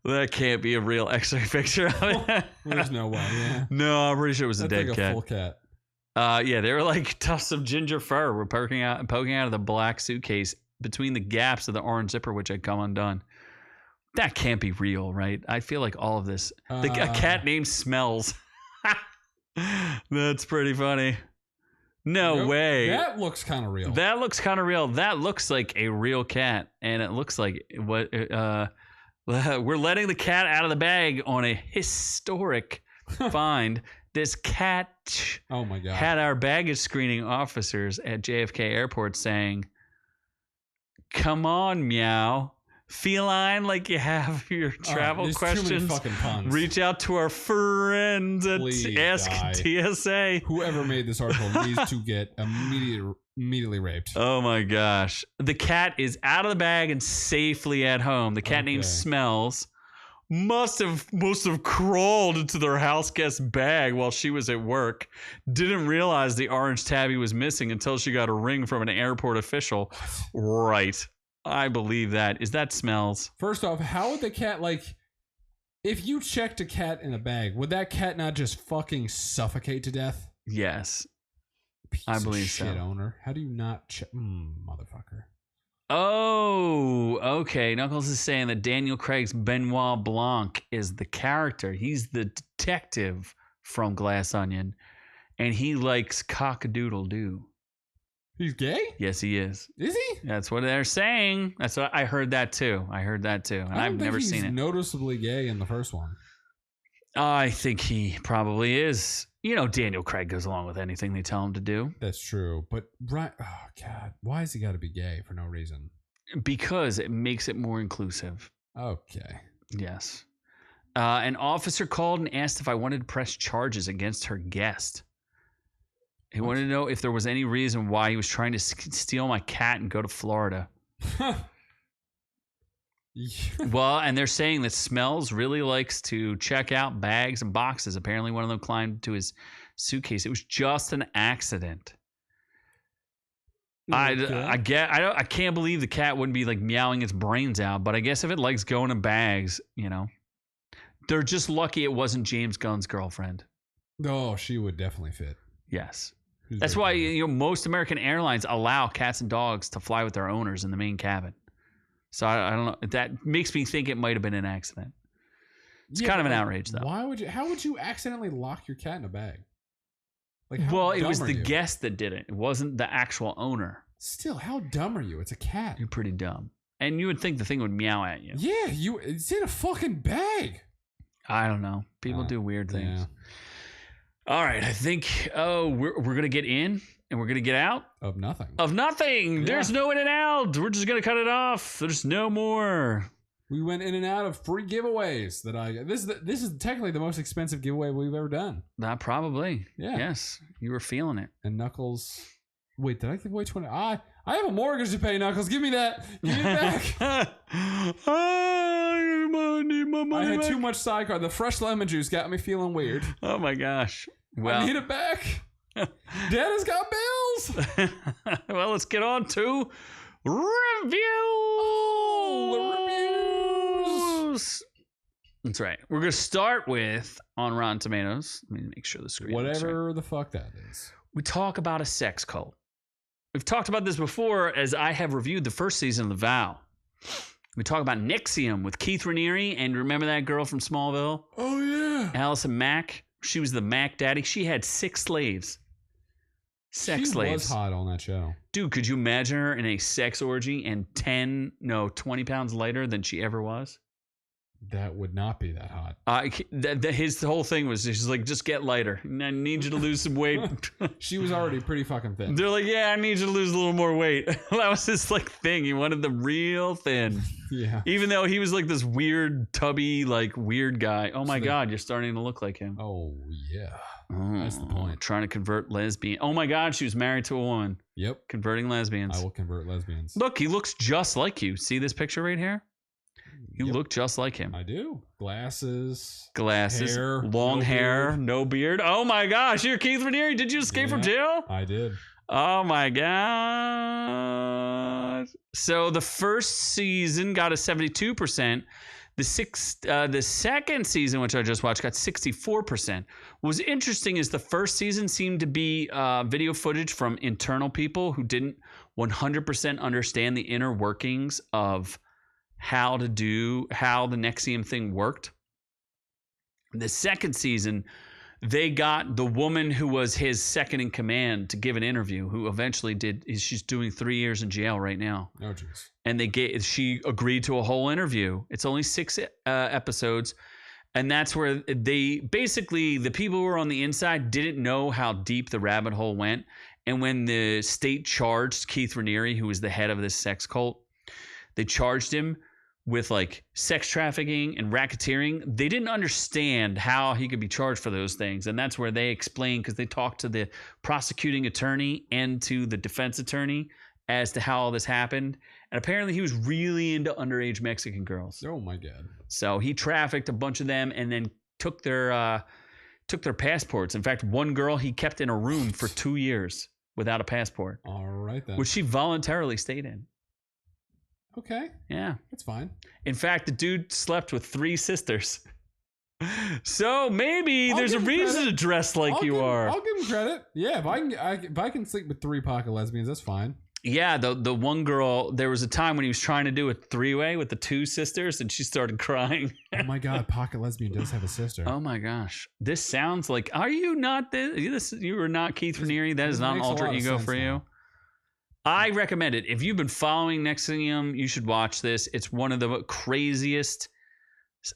That can't be a real x-ray picture of it. There's no way, yeah. No, I'm pretty sure it was a dead like cat. A full cat. Yeah, they were like tufts of ginger fur were poking out of the black suitcase between the gaps of the orange zipper, which had come undone. That can't be real, right? I feel like all of this. A cat named Smells. That's pretty funny. No way. That looks kind of real. That looks kind of real. That looks like a real cat, and it looks like what we're letting the cat out of the bag on a historic find. This cat oh my God. had our baggage screening officers at JFK Airport saying, "Come on, meow. Feline like you have your travel questions. Too many fucking puns. Reach out to our friends at Please Ask die. TSA." Whoever made this article needs to get immediately raped. Oh my gosh. The cat is out of the bag and safely at home. The cat named Smells must have crawled into their house guest bag while she was at work. Didn't realize the orange tabby was missing until she got a ring from an airport official. Right. I believe that. Is that Smells? First off, how would the cat, like, if you checked a cat in a bag, would that cat not just fucking suffocate to death? Yes. Piece I believe of shit so. Owner. How do you not check? Motherfucker. Oh, okay. Knuckles is saying that Daniel Craig's Benoit Blanc is the character. He's the detective from Glass Onion, and he likes cock-a-doodle-doo. He's gay? Yes, he is. Is he? That's what they're saying. That's what I heard that too. And I've never seen it. Noticeably gay in the first one. I think he probably is. You know, Daniel Craig goes along with anything they tell him to do. That's true. But right, oh God, why has he got to be gay for no reason? Because it makes it more inclusive. Okay. Yes. An officer called and asked if I wanted to press charges against her guest. He wanted to know if there was any reason why he was trying to steal my cat and go to Florida. Well, and they're saying that Smells really likes to check out bags and boxes. Apparently, one of them climbed to his suitcase. It was just an accident. Okay. I can't believe the cat wouldn't be like meowing its brains out. But I guess if it likes going in bags, you know, they're just lucky it wasn't James Gunn's girlfriend. Oh, she would definitely fit. Yes. That's why, you know, most American airlines allow cats and dogs to fly with their owners in the main cabin. So I don't know. That makes me think it might have been an accident. It's kind of an outrage, though. Why would you? How would you accidentally lock your cat in a bag? Like, well, it was the guest that did it. It wasn't the actual owner. Still, how dumb are you? It's a cat. You're pretty dumb. And you would think the thing would meow at you. Yeah, it's in a fucking bag. I don't know. People do weird things. Yeah. All right, I think we're gonna get in and we're gonna get out of nothing. Of nothing. Yeah. There's no in and out. We're just gonna cut it off. There's no more. We went in and out of free giveaways that I. This is technically the most expensive giveaway we've ever done. Probably. Yeah. Yes, you were feeling it. And Knuckles. Wait, did I give away 20? I have a mortgage to pay, Knuckles. Give me that. Give me it back. I need my money I had back. too much sidecar. The fresh lemon juice got me feeling weird. Oh my gosh. Well, I need it back. Daddy's got bills. Well, let's get on to reviews. Oh, the reviews. That's right. We're going to start with on Rotten Tomatoes. Let me make sure the screen looks right. Whatever the fuck that is. We talk about a sex cult. We've talked about this before as I have reviewed the first season of The Vow. We talk about Nixium with Keith Raniere, and remember that girl from Smallville? Oh, yeah. Allison Mack. She was the Mac Daddy. She had 6 slaves. Sex slaves. She was hot on that show. Dude, could you imagine her in a sex orgy and 20 pounds lighter than she ever was? That would not be that hot. His whole thing was she's like, just get lighter. I need you to lose some weight. She was already pretty fucking thin. They're like, yeah, I need you to lose a little more weight. That was his like thing. He wanted them real thin. Yeah. Even though he was like this weird, tubby, like weird guy. Oh my God, you're starting to look like him. Oh, yeah. Oh, that's the point. Trying to convert lesbian. Oh my God, she was married to a woman. Yep. Converting lesbians. I will convert lesbians. Look, he looks just like you. See this picture right here? You look just like him. I do. Glasses. Hair, long hair, no beard. Oh my gosh, you're Keith Raniere. Did you escape from jail? I did. Oh my God. So the first season got a 72%. The second season, which I just watched, got 64%. What's interesting is the first season seemed to be video footage from internal people who didn't 100% understand the inner workings of how the Nexium thing worked. The second season, they got the woman who was his second in command to give an interview, who eventually she's doing 3 years in jail right now. Oh, jeez. And she agreed to a whole interview. It's only 6 episodes. And that's where the people who were on the inside didn't know how deep the rabbit hole went. And when the state charged Keith Raniere, who was the head of this sex cult, they charged him with like sex trafficking and racketeering. They didn't understand how he could be charged for those things. And that's where they explained, because they talked to the prosecuting attorney and to the defense attorney as to how all this happened. And apparently he was really into underage Mexican girls. Oh my God. So he trafficked a bunch of them and then took their passports. In fact, one girl he kept in a room for 2 years without a passport. All right then. Which she voluntarily stayed in. Okay. Yeah. That's fine. In fact, the dude slept with 3 sisters. So maybe there's a reason to dress like I'll give him credit. Yeah, if I can sleep with 3 pocket lesbians, that's fine. Yeah, the one girl, there was a time when he was trying to do a 3-way with the 2 sisters and she started crying. Oh my God, pocket lesbian does have a sister. Oh my gosh. This sounds like, are you not this? You are not Keith Raniere? That is not an alter ego for you? Now. I recommend it. If you've been following NXIVM, you should watch this. It's one of the craziest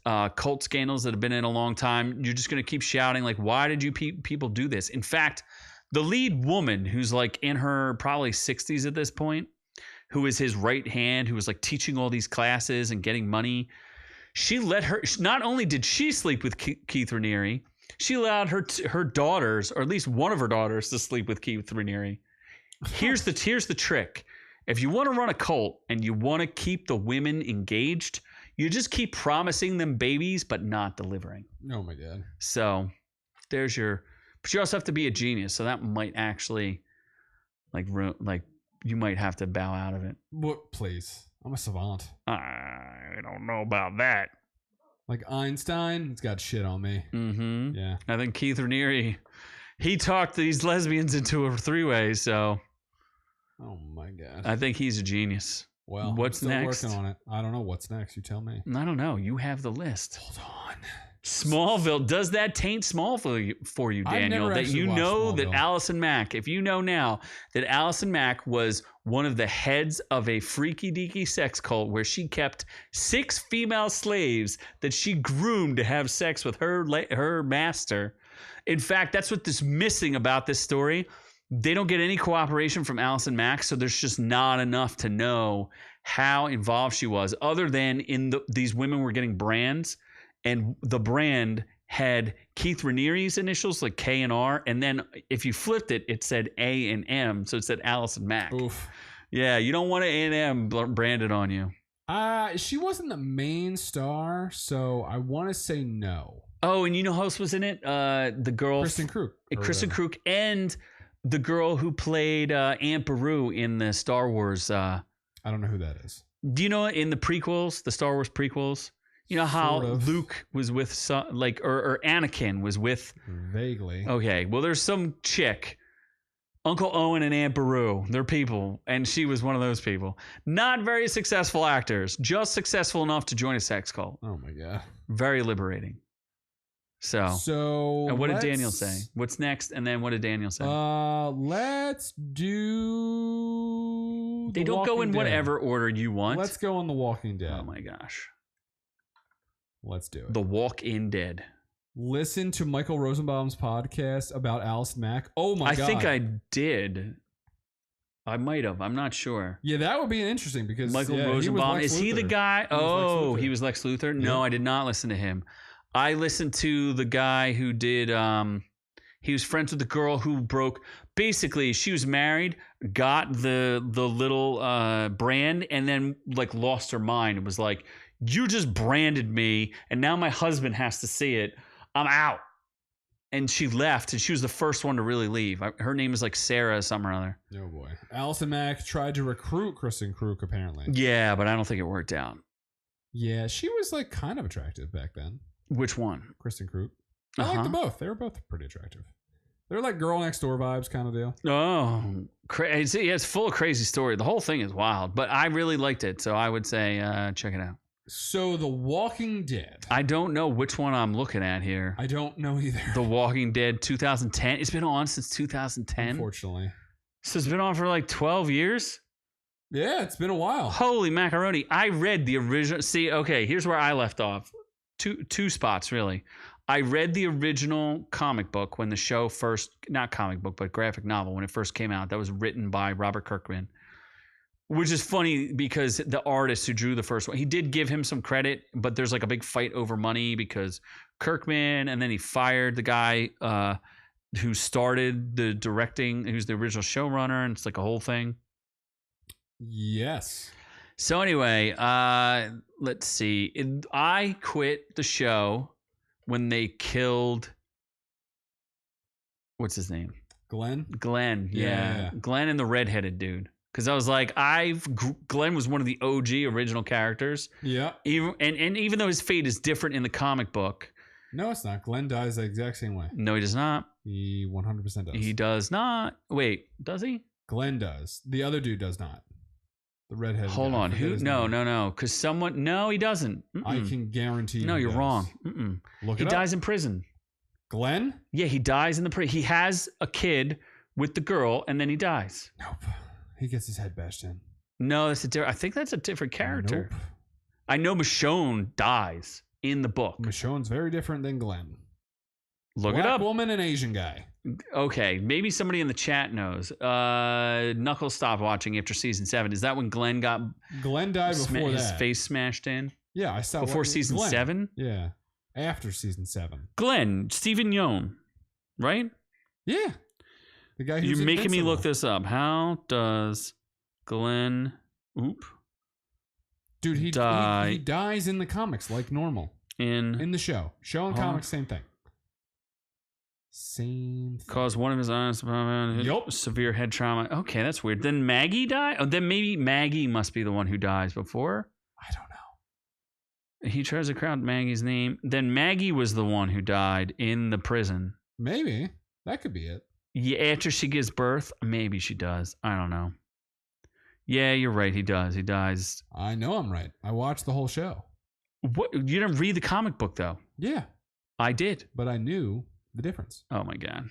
cult scandals that have been in a long time. You're just going to keep shouting, like, why did you people do this? In fact, the lead woman, who's like in her probably 60s at this point, who is his right hand, who was like teaching all these classes and getting money, she let her, not only did she sleep with Keith Raniere, she allowed her daughters, or at least one of her daughters, to sleep with Keith Raniere. Here's the trick. If you want to run a cult and you want to keep the women engaged, you just keep promising them babies but not delivering. Oh my God. So there's but you also have to be a genius, so that might actually like you might have to bow out of it. What? Please, I'm a savant. I don't know about that. Like Einstein, it's got shit on me. Mm-hmm. Yeah. I think Keith Raniere, he talked these lesbians into a 3-way, so. Oh my God. I think he's a genius. Well, what's I'm still next? Working on it. I don't know what's next. You tell me. I don't know. You have the list. Hold on. Smallville. Does that taint Smallville for you, Daniel? That you know Smallville. That Allison Mack, if you know now that Allison Mack was one of the heads of a freaky deaky sex cult where she kept 6 female slaves that she groomed to have sex with her master. In fact, that's what is missing about this story. They don't get any cooperation from Allison Mack, so there's just not enough to know how involved she was, other than these women were getting brands, and the brand had Keith Raniere's initials, like K and R, and then if you flipped it, it said A and M, so it said Allison Mack. Oof. Yeah, you don't want an A and M branded on you. She wasn't the main star, so I want to say no. Oh, and you know who else was in it? The girl... Kristen Kruk. Kristen Kruk, and the girl who played Aunt Beru in the Star Wars... I don't know who that is. Do you know in the prequels, the Star Wars prequels, you know how Luke was with or Anakin was with... Vaguely. Okay, well, there's some chick, Uncle Owen and Aunt Beru, they're people, and she was one of those people. Not very successful actors, just successful enough to join a sex cult. Oh my God. Very liberating. So and what did Daniel say? What's next? And then what did Daniel say? Let's do... They don't go in whatever order you want. Let's go on The Walking Dead. Oh my gosh. Let's do it. The Walk-In Dead. Listen to Michael Rosenbaum's podcast about Allison Mack. Oh my God. I think I did. I might have. I'm not sure. Yeah, that would be interesting because Michael Rosenbaum, is he the guy? He was Lex Luthor? No, I did not listen to him. I listened to the guy who did, he was friends with the girl who basically she was married, got the little brand, and then like lost her mind. It was like, you just branded me, and now my husband has to see it. I'm out. And she left, and she was the first one to really leave. Her name is like Sarah something or other. Oh boy. Allison Mack tried to recruit Kristen Kruk, apparently. Yeah, but I don't think it worked out. Yeah, she was like kind of attractive back then. Which one? Kristen Kruk. I liked them both. They were both pretty attractive. They're like girl next door vibes kind of deal. Oh, crazy. Yeah, it's full of crazy story. The whole thing is wild, but I really liked it. So I would say check it out. So The Walking Dead. I don't know which one I'm looking at here. I don't know either. The Walking Dead 2010. It's been on since 2010. Unfortunately. So it's been on for like 12 years? Yeah, it's been a while. Holy macaroni. I read the original. See, okay, here's where I left off. Two spots, really. I read the original comic book when the show first, not comic book, but graphic novel, when it first came out. That was written by Robert Kirkman. Which is funny because the artist who drew the first one, he did give him some credit, but there's like a big fight over money because Kirkman, and then he fired the guy who started the directing, who's the original showrunner, and it's like a whole thing. Yes. So anyway, let's see. I quit the show when they killed, what's his name? Glenn, yeah. Glenn and the redheaded dude. Because I was like, Glenn was one of the OG original characters. Yeah. Even though his fate is different in the comic book. No, it's not. Glenn dies the exact same way. No, he does not. He 100% does. He does not. Wait, does he? Glenn does. The other dude does not. The redhead. Hold on. Who? No. Because someone. No, he doesn't. I can guarantee you. No, you're does. wrong. He dies in prison. Glenn? Yeah, he dies in the prison. He has a kid with the girl, and then he dies. Nope. He gets his head bashed in. No, that's a different. I think that's a different character. Nope. I know Michonne dies in the book. Michonne's very different than Glenn. Look Black it up. Woman and Asian guy. Okay, maybe somebody in the chat knows. Knuckles stopped watching after season 7. Is that when Glenn died before his face smashed in? Yeah, I saw before season 7. Yeah, after season 7. Glenn, Stephen Yeun, right? Yeah, the guy who's You're making me invincible. look this up. How does Glenn? Dude, he dies in the comics like normal. In the show and comics, same thing. Same thing. Cause one of his eyes severe head trauma. Okay, that's weird. Then Maggie died? Oh, then maybe Maggie must be the one who dies before. I don't know. He tries to crowd Maggie's name. Then Maggie was the one who died in the prison. Maybe. That could be it. Yeah, after she gives birth, maybe she does. I don't know. Yeah, you're right. He does. He dies. I know I'm right. I watched the whole show. What? You didn't read the comic book though? Yeah. I did. But I knew the difference. Oh my God.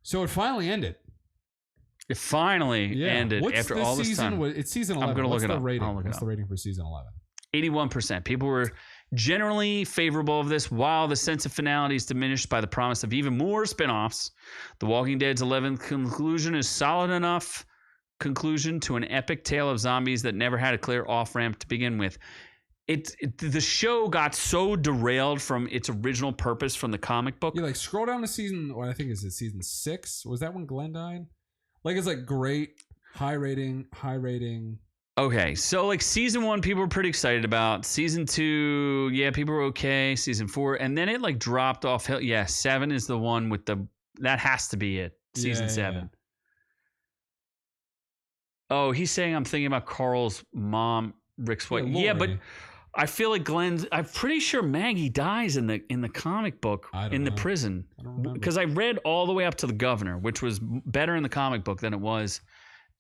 So it finally ended. It finally ended. What's after the all this season? time. It's season 11. I'm going to look it up. Rating? I'll look it What's up. the rating for season 11? 81%. People were generally favorable of this, while the sense of finality is diminished by the promise of even more spinoffs. The Walking Dead's 11th conclusion is solid enough conclusion to an epic tale of zombies that never had a clear off-ramp to begin with. The show got so derailed from its original purpose from the comic book. Yeah, like scroll down to season, what I think is season 6. Was that when Glenn died? Like it's like great, high rating. Okay, so like season 1, people were pretty excited about. Season 2, yeah, people were okay. Season 4, and then it like dropped off. Yeah, 7 is the one with that has to be it. Season 7. Yeah. Oh, he's saying I'm thinking about Carl's mom, Rick's wife. Yeah, but I feel like I'm pretty sure Maggie dies in the comic book in the prison. I don't remember. Because I read all the way up to the governor, which was better in the comic book than it was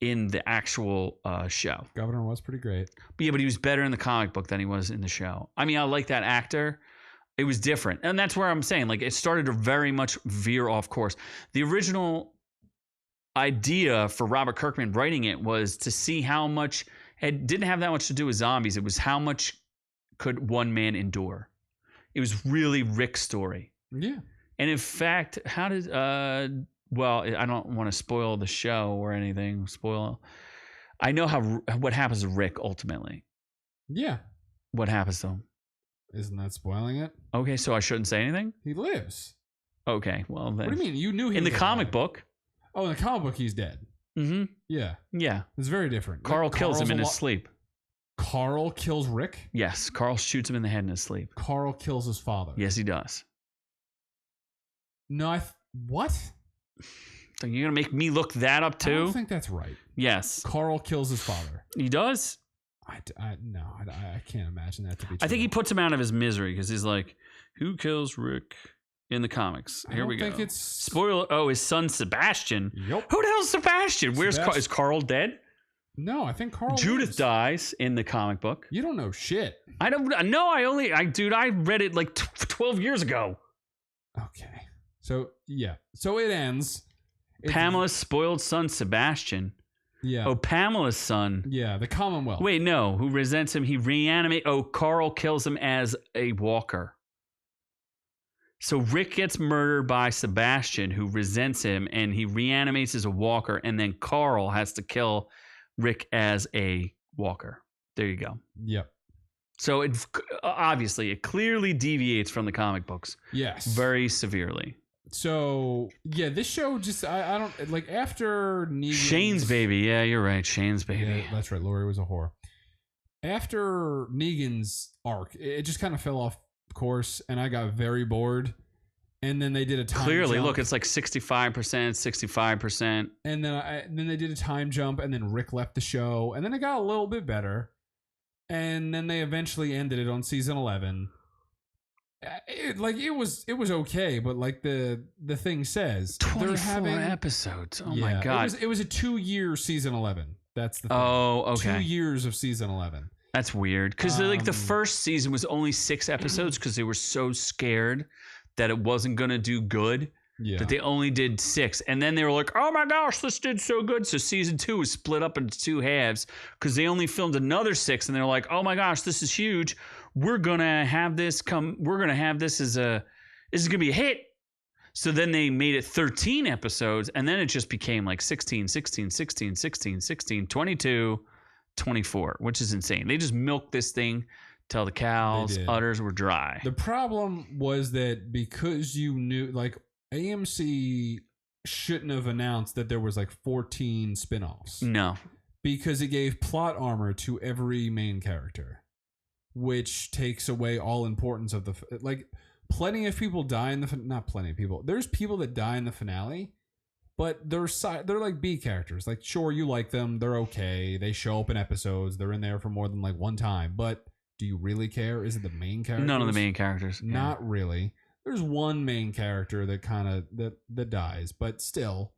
in the actual show. Governor was pretty great. But he was better in the comic book than he was in the show. I mean, I like that actor. It was different. And that's where I'm saying, like, it started to very much veer off course. The original idea for Robert Kirkman writing it was to see how much, it didn't have that much to do with zombies. It was how much could one man endure. It was really Rick's story. Yeah. And in fact, how did, well, I don't want to spoil the show or anything. I know what happens to Rick ultimately. Yeah. What happens to him? Isn't that spoiling it? Okay, so I shouldn't say anything? He lives. Okay, well then. What do you mean? You knew he in the was comic alive. book. Oh, in the comic book, he's dead. Mm-hmm. Yeah. Yeah. It's very different. Carl kills him in his sleep. Carl kills Rick? Yes, Carl shoots him in the head in his sleep. Carl kills his father. Yes, he does. No, what? So you're going to make me look that up too? I don't think that's right. Yes. Carl kills his father. He does? I can't imagine that to be true. I think he puts him out of his misery because he's like, who kills Rick in the comics? Here we go. I think it's... Spoiler. Oh, his son Sebastian. Yep. Who the hell's Sebastian? Is Carl dead? No, I think Carl Judith lives. dies in the comic book. You don't know shit. I don't know. I read it like 12 years ago. Okay. So, yeah. So it ends. Pamela's spoiled son, Sebastian. Yeah. Oh, Pamela's son. Yeah, the Commonwealth. Wait, no. Who resents him? He reanimates. Oh, Carl kills him as a walker. So Rick gets murdered by Sebastian, who resents him, and he reanimates as a walker, and then Carl has to kill Rick as a walker. There you go. Yep. So it obviously it clearly deviates from the comic books. Yes. Very severely. So yeah, this show just I don't like after Negan's, Shane's baby. Yeah, you're right. Shane's baby. Yeah, that's right. Lori was a whore. After Negan's arc, it just kind of fell off course, and I got very bored. And then they did a time Clearly, jump. look, it's like 65%, 65%. And then they did a time jump, and then Rick left the show, and then it got a little bit better. And then they eventually ended it on season 11. It was okay, but like the thing says, 24 episodes. Oh my god! It was a 2-year season 11. That's the thing. Oh, okay. 2 years of season 11. That's weird because like the first season was only 6 episodes because they were so scared that it wasn't gonna do good. Yeah. That they only did 6, and then they were like, "Oh my gosh, this did so good!" So season 2 was split up into 2 halves because they only filmed another 6, and they're like, "Oh my gosh, this is huge! We're gonna have this come. We're gonna have this as a. This is gonna be a hit." So then they made it 13 episodes, and then it just became like 16, 16, 16, 16, 16, 22, 24, which is insane. They just milked this thing till the cows' udders were dry. The problem was that because you knew, like, AMC shouldn't have announced that there was like 14 spinoffs. No. Because it gave plot armor to every main character, which takes away all importance of the like. Plenty of people die in the not plenty of people. There's people that die in the finale, but they're like B characters. Like, sure, you like them, they're okay. They show up in episodes. They're in there for more than like one time. But do you really care? Is it the main characters? None of the main characters. Not really. There's one main character that kind of that dies, but still,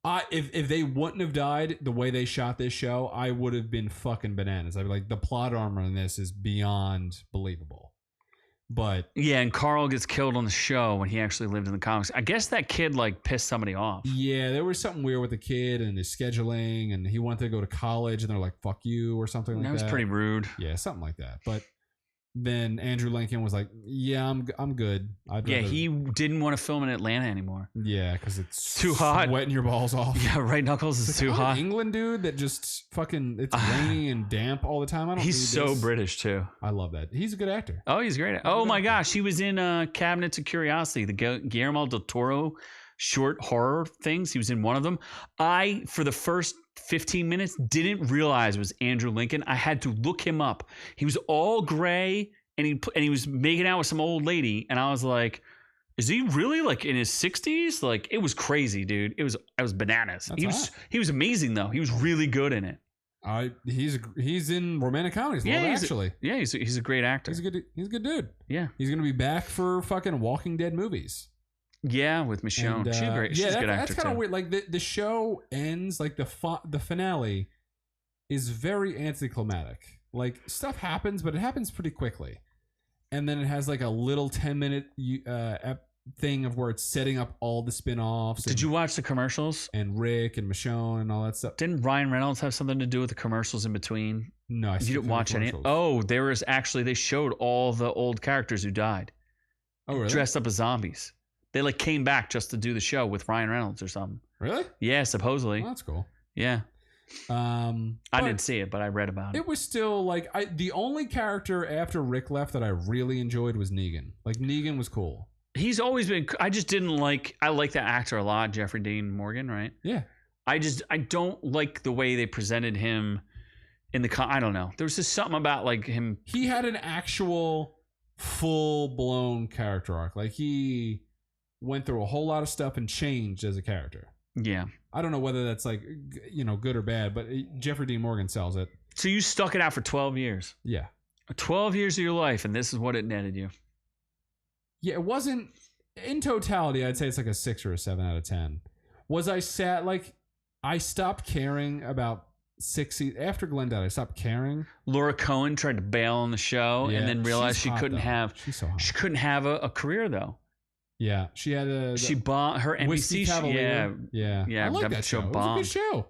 if they wouldn't have died the way they shot this show, I would have been fucking bananas. I'd be like, the plot armor in this is beyond believable. But yeah, and Carl gets killed on the show when he actually lived in the comics. I guess that kid like pissed somebody off. Yeah, there was something weird with the kid and his scheduling, and he wanted to go to college, and they're like, "Fuck you" or something like that. That was pretty rude. Yeah, something like that. But then Andrew Lincoln was like, "Yeah, I'm good." He didn't want to film in Atlanta anymore. Yeah, because it's too hot, sweating your balls off. Yeah, right. Knuckles is too hot. England dude that just fucking it's rainy and damp all the time. I don't. He's so British too. I love that. He's a good actor. Oh, he's great. Oh my gosh, he was in Cabinets of Curiosity, the Guillermo del Toro short horror things. He was in one of them. I, for the first 15 minutes, didn't realize it was Andrew Lincoln. I had to look him up. He was all gray, and he was making out with some old lady, and I was like, is he really like in his 60s? Like, it was crazy, dude. I was bananas. He was amazing though. He was really good in it. He's in romantic comedies. Yeah, he's a great actor. He's a good dude. Yeah, he's gonna be back for fucking Walking Dead movies. Yeah, with Michonne. She's great. She's a good actor. That's kind of weird. Like the show ends, like the finale is very anticlimactic. Like, stuff happens, but it happens pretty quickly, and then it has like a little 10-minute thing of where it's setting up all the spin-offs. Did you watch the commercials? And Rick and Michonne and all that stuff. Didn't Ryan Reynolds have something to do with the commercials in between? No, you didn't watch any. Oh, they showed all the old characters who died. Oh, really? Dressed up as zombies. They like came back just to do the show with Ryan Reynolds or something. Really? Yeah, supposedly. Oh, that's cool. Yeah. I didn't see it, but I read about it. It was still like the only character after Rick left that I really enjoyed was Negan. Like, Negan was cool. He's always been. I just didn't like. I like that actor a lot, Jeffrey Dean Morgan, right? Yeah. I don't like the way they presented him in the. I don't know. There was just something about like him. He had an actual full blown character arc. Like, he went through a whole lot of stuff and changed as a character. Yeah. I don't know whether that's like, good or bad, but Jeffrey Dean Morgan sells it. So you stuck it out for 12 years. Yeah. 12 years of your life, and this is what it netted you. Yeah, it wasn't, in totality, I'd say it's like a 6 or a 7 out of 10. Was I sad? Like, I stopped caring about after Glenn died, I stopped caring. Laura Cohen tried to bail on the show and then realized she couldn't have. She's so hot. She couldn't have a career though. Yeah, she had she bought her NBC. Yeah. I like that show. It was a good show.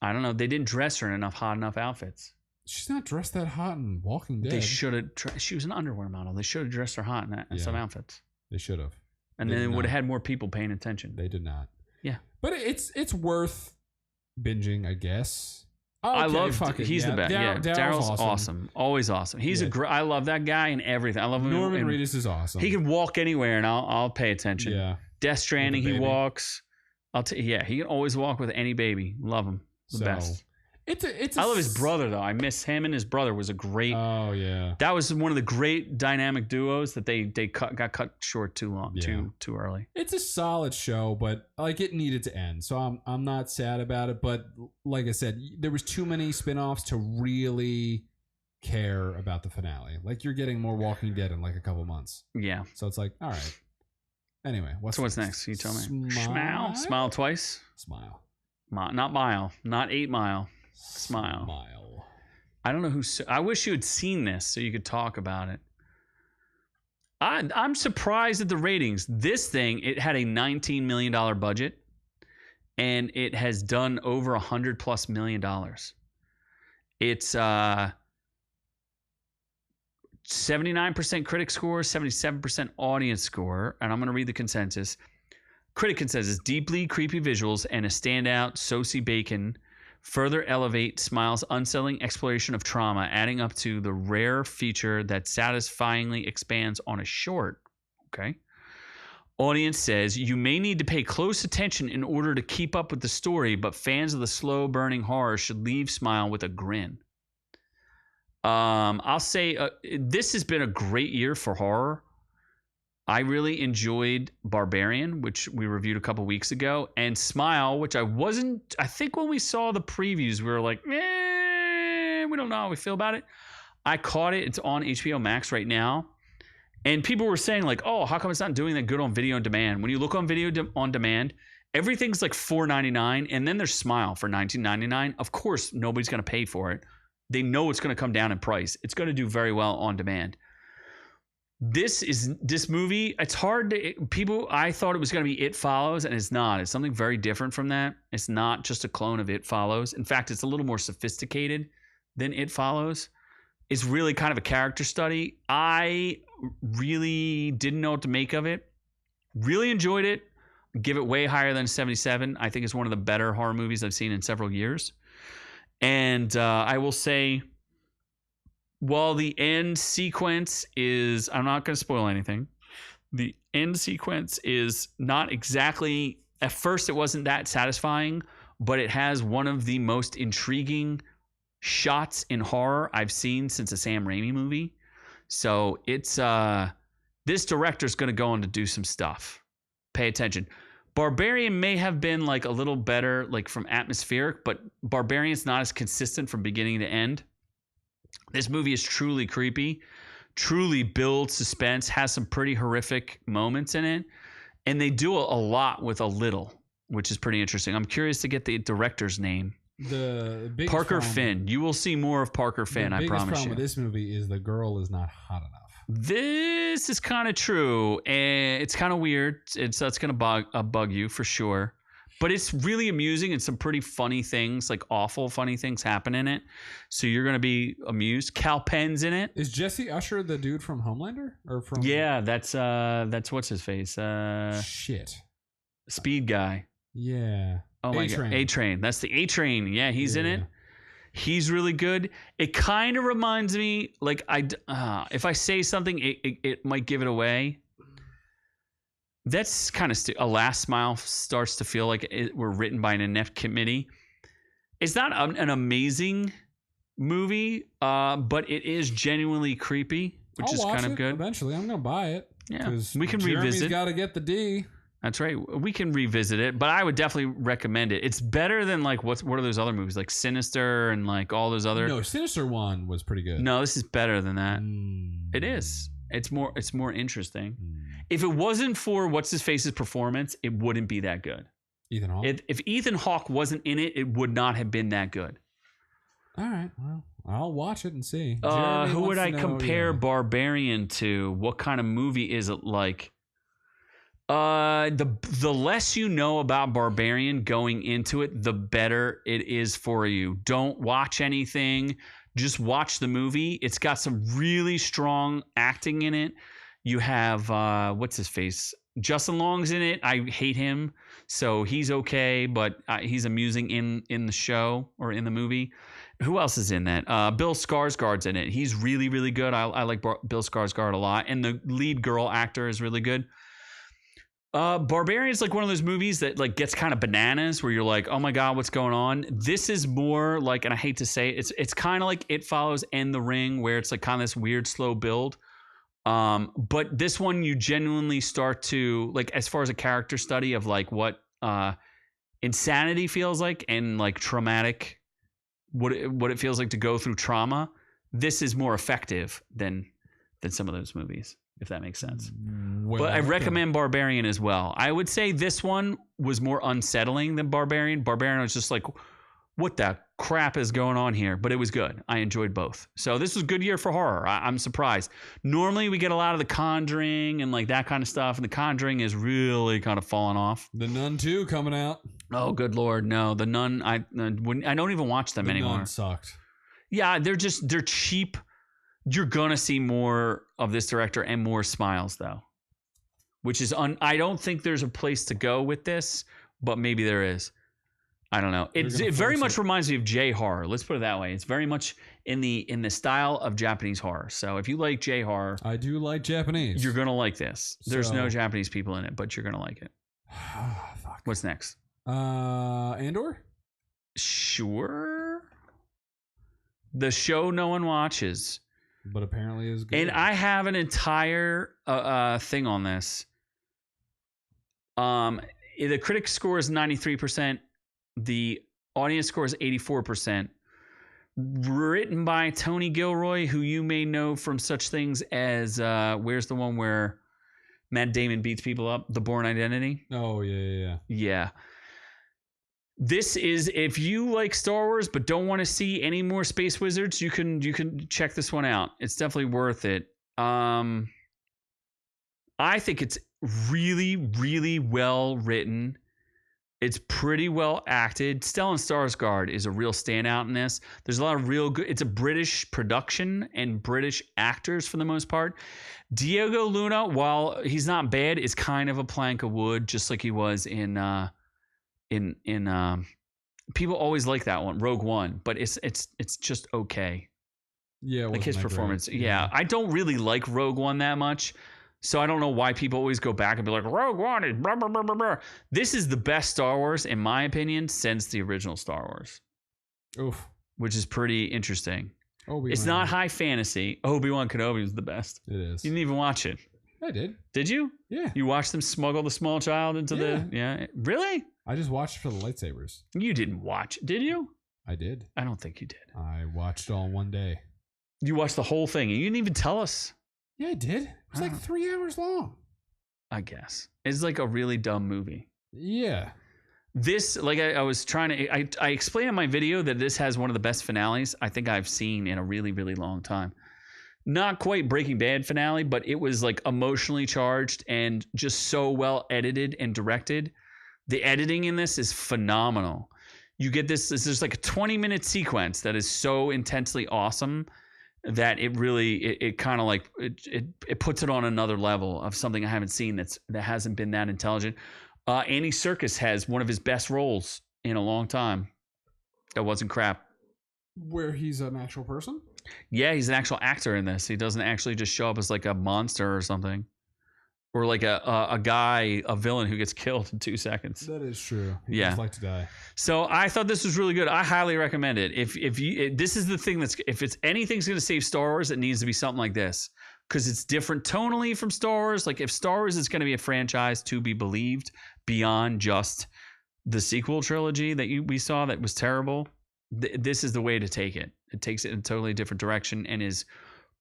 I don't know. They didn't dress her in hot enough outfits. She's not dressed that hot in Walking Dead. They should have. She was an underwear model. They should have dressed her hot in some outfits. They should have. And then it would have had more people paying attention. They did not. Yeah. But it's worth binging, I guess. Okay, I love. He's the best. Daryl's awesome. Always awesome. He's I love that guy and everything. I love him. Norman Reedus is awesome. He can walk anywhere, and I'll pay attention. Yeah. Death Stranding, he walks. He can always walk with any baby. Love him. The best. I love his brother though. I miss him, and his brother was a great. Oh yeah. That was one of the great dynamic duos that they got cut short too long, too early. It's a solid show, but like it needed to end, so I'm not sad about it. But like I said, there was too many spinoffs to really care about the finale. Like you're getting more Walking Dead in like a couple months. Yeah. So it's like, all right. Anyway, what's next? You tell me. Smile twice. Smile. Not mile. Not 8 Mile. Smile. I don't know who. I wish you had seen this so you could talk about it. I'm surprised at the ratings. This thing, it had a $19 million budget, and it has done over $100+ million. It's 79% critic score, 77% audience score, and I'm going to read the consensus. Critic consensus: deeply creepy visuals and a standout Sosie Bacon further elevate Smile's unsettling exploration of trauma, adding up to the rare feature that satisfyingly expands on a short. Okay. Audience says you may need to pay close attention in order to keep up with the story, but fans of the slow burning horror should leave Smile with a grin. I'll say this has been a great year for horror. I really enjoyed Barbarian, which we reviewed a couple weeks ago, and Smile, which I think when we saw the previews, we were like, we don't know how we feel about it. I caught it. It's on HBO Max right now. And people were saying like, oh, how come it's not doing that good on video on demand? When you look on video on demand, everything's like $4.99, and then there's Smile for $19.99. Of course, nobody's going to pay for it. They know it's going to come down in price. It's going to do very well on demand. This movie, it's hard to I thought it was going to be It Follows, and it's not. It's something very different from that. It's not just a clone of It Follows. In fact, it's a little more sophisticated than It Follows. It's really kind of a character study. I really didn't know what to make of it. Really enjoyed it. Give it way higher than 77. I think it's one of the better horror movies I've seen in several years. And I will say, while the end sequence is, I'm not going to spoil anything. The end sequence is not exactly, at first it wasn't that satisfying, but it has one of the most intriguing shots in horror I've seen since a Sam Raimi movie. So it's, this director's going to go on to do some stuff. Pay attention. Barbarian may have been like a little better, like from atmospheric, but Barbarian's not as consistent from beginning to end. This movie is truly creepy, truly builds suspense, has some pretty horrific moments in it, and they do a lot with a little, which is pretty interesting. I'm curious to get the director's name. Parker Finn. You will see more of Parker Finn, I promise you. The biggest problem with this movie is the girl is not hot enough. This is kind of true, and it's kind of weird. That's going to bug you for sure. But it's really amusing, and some pretty funny things, like awful funny things happen in it. So you're going to be amused. Cal Penn's in it. Is Jesse Usher the dude from Homelander? Or from? Yeah, that's what's his face? Shit. Speed guy. Yeah. Oh my God. A-Train. That's the A-Train. Yeah, he's in it. He's really good. It kind of reminds me, like, if I say something, it might give it away. That's kind of A Last Smile starts to feel like we're written by an inept committee. It's not an amazing movie, but it is genuinely creepy, which is kind of good. Eventually, I'm gonna buy it. Yeah, we can revisit. Got to get the D. That's right. We can revisit it, but I would definitely recommend it. It's better than like what are those other movies like Sinister and like all those other. No, Sinister one was pretty good. No, this is better than that. It is. It's more interesting. If it wasn't for what's his face's performance, it wouldn't be that good. Ethan Hawke. If Ethan Hawke wasn't in it, it would not have been that good. All right. Well, I'll watch it and see. Who would I compare Barbarian to? What kind of movie is it like? The less you know about Barbarian going into it, the better it is for you. Don't watch anything. Just watch the movie. It's got some really strong acting in it. You have what's his face? Justin Long's in it. I hate him, so he's okay, but he's amusing in the show or in the movie. Who else is in that? Bill Skarsgård's in it. He's really, really good. I like Bill Skarsgård a lot, and the lead girl actor is really good. Barbarian's like one of those movies that like gets kind of bananas where you're like, oh my God, what's going on? This is more like, and I hate to say it, it's kind of like It Follows and The Ring, where it's like kind of this weird slow build. But this one you genuinely start to like, as far as a character study of like what insanity feels like and like traumatic, what it feels like to go through trauma. This is more effective than some of those movies, if that makes sense. Well, but I recommend Barbarian as well. I would say this one was more unsettling than Barbarian. Barbarian was just like, what the crap is going on here? But it was good. I enjoyed both. So this was a good year for horror. I'm surprised. Normally we get a lot of The Conjuring and like that kind of stuff. And The Conjuring is really kind of falling off. The Nun 2 coming out. Oh, good Lord. No, The Nun, I don't even watch them anymore. The Nun sucked. Yeah, they're cheap. You're going to see more of this director and more smiles, though, which is I don't think there's a place to go with this, but maybe there is. I don't know. It very much reminds me of J-horror. Let's put it that way. It's very much in the style of Japanese horror. So if you like J-horror, I do like Japanese. You're going to like this. There's no Japanese people in it, but you're going to like it. Fuck. What's next? Andor? Sure. The show no one watches. But apparently is good. And I have an entire thing on this. The critic score is 93%. The audience score is 84%. Written by Tony Gilroy, who you may know from such things as where's the one where Matt Damon beats people up? The Bourne Identity. Oh, yeah. Yeah. This is, if you like Star Wars but don't want to see any more space wizards, you can check this one out. It's definitely worth it. I think it's really, really well written. It's pretty well acted. Stellan Skarsgård is a real standout in this. There's a lot of real good. It's a British production and British actors for the most part. Diego Luna, while he's not bad, is kind of a plank of wood, just like he was in people always like that one, Rogue One, but it's just okay. Yeah, like his performance. Yeah, I don't really like Rogue One that much, so I don't know why people always go back and be like, Rogue One is blah, blah, blah, blah, blah. This is the best Star Wars, in my opinion, since the original Star Wars. Oof. Which is pretty interesting. Obi-Wan. It's not high fantasy. Obi-Wan Kenobi is the best. It is. You didn't even watch it. I did. Did you? Yeah. You watched them smuggle the small child into the... Yeah. Really? I just watched it for the lightsabers. You didn't watch. Did you? I did. I don't think you did. I watched it all in one day. You watched the whole thing and you didn't even tell us. Yeah, I did. It was like 3 hours long. I guess. It's like a really dumb movie. Yeah. This, like I was trying to... I explained in my video that this has one of the best finales I think I've seen in a really, really long time. Not quite Breaking Bad finale, but it was like emotionally charged and just so well edited and directed. The editing in this is phenomenal. You get there's like a 20-minute sequence that is so intensely awesome that it really it kind of like it puts it on another level of something I haven't seen that hasn't been that intelligent. Andy Serkis has one of his best roles in a long time. That wasn't crap. Where he's an actual person? Yeah, he's an actual actor in this. He doesn't actually just show up as like a monster or something. Or like a guy, a villain who gets killed in 2 seconds. That is true. He does like to die. So I thought this was really good. I highly recommend it. This is the thing if it's anything's going to save Star Wars, it needs to be something like this, because it's different tonally from Star Wars. Like if Star Wars is going to be a franchise to be believed beyond just the sequel trilogy that we saw that was terrible, this is the way to take it. It takes it in a totally different direction and is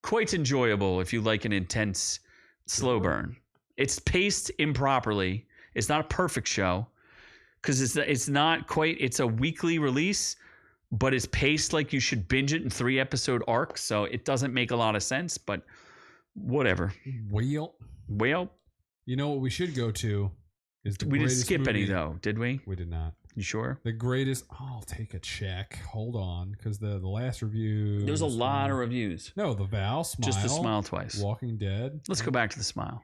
quite enjoyable if you like an intense slow burn. It's paced improperly. It's not a perfect show, because it's not quite. It's a weekly release, but it's paced like you should binge it in 3-episode arcs. So it doesn't make a lot of sense. But whatever. Well, you know what we should go to is the we didn't greatest skip movie. any though, did we? We did not. You sure? The greatest. I'll take a check. Hold on, because the last review. There's a lot of reviews. No, the Val, Smile, Just the Smile twice. Walking Dead. Let's go back to the Smile.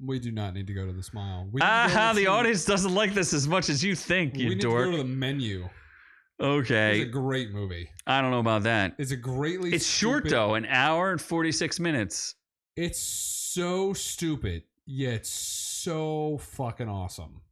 We do not need to go to the Smile. We need to go to The audience doesn't like this as much as you think, you we need dork. to go to the Menu. Okay. It's a great movie. I don't know about that. It's a greatly. It's short stupid- though, an hour and 46 minutes. It's so stupid, yet so fucking awesome.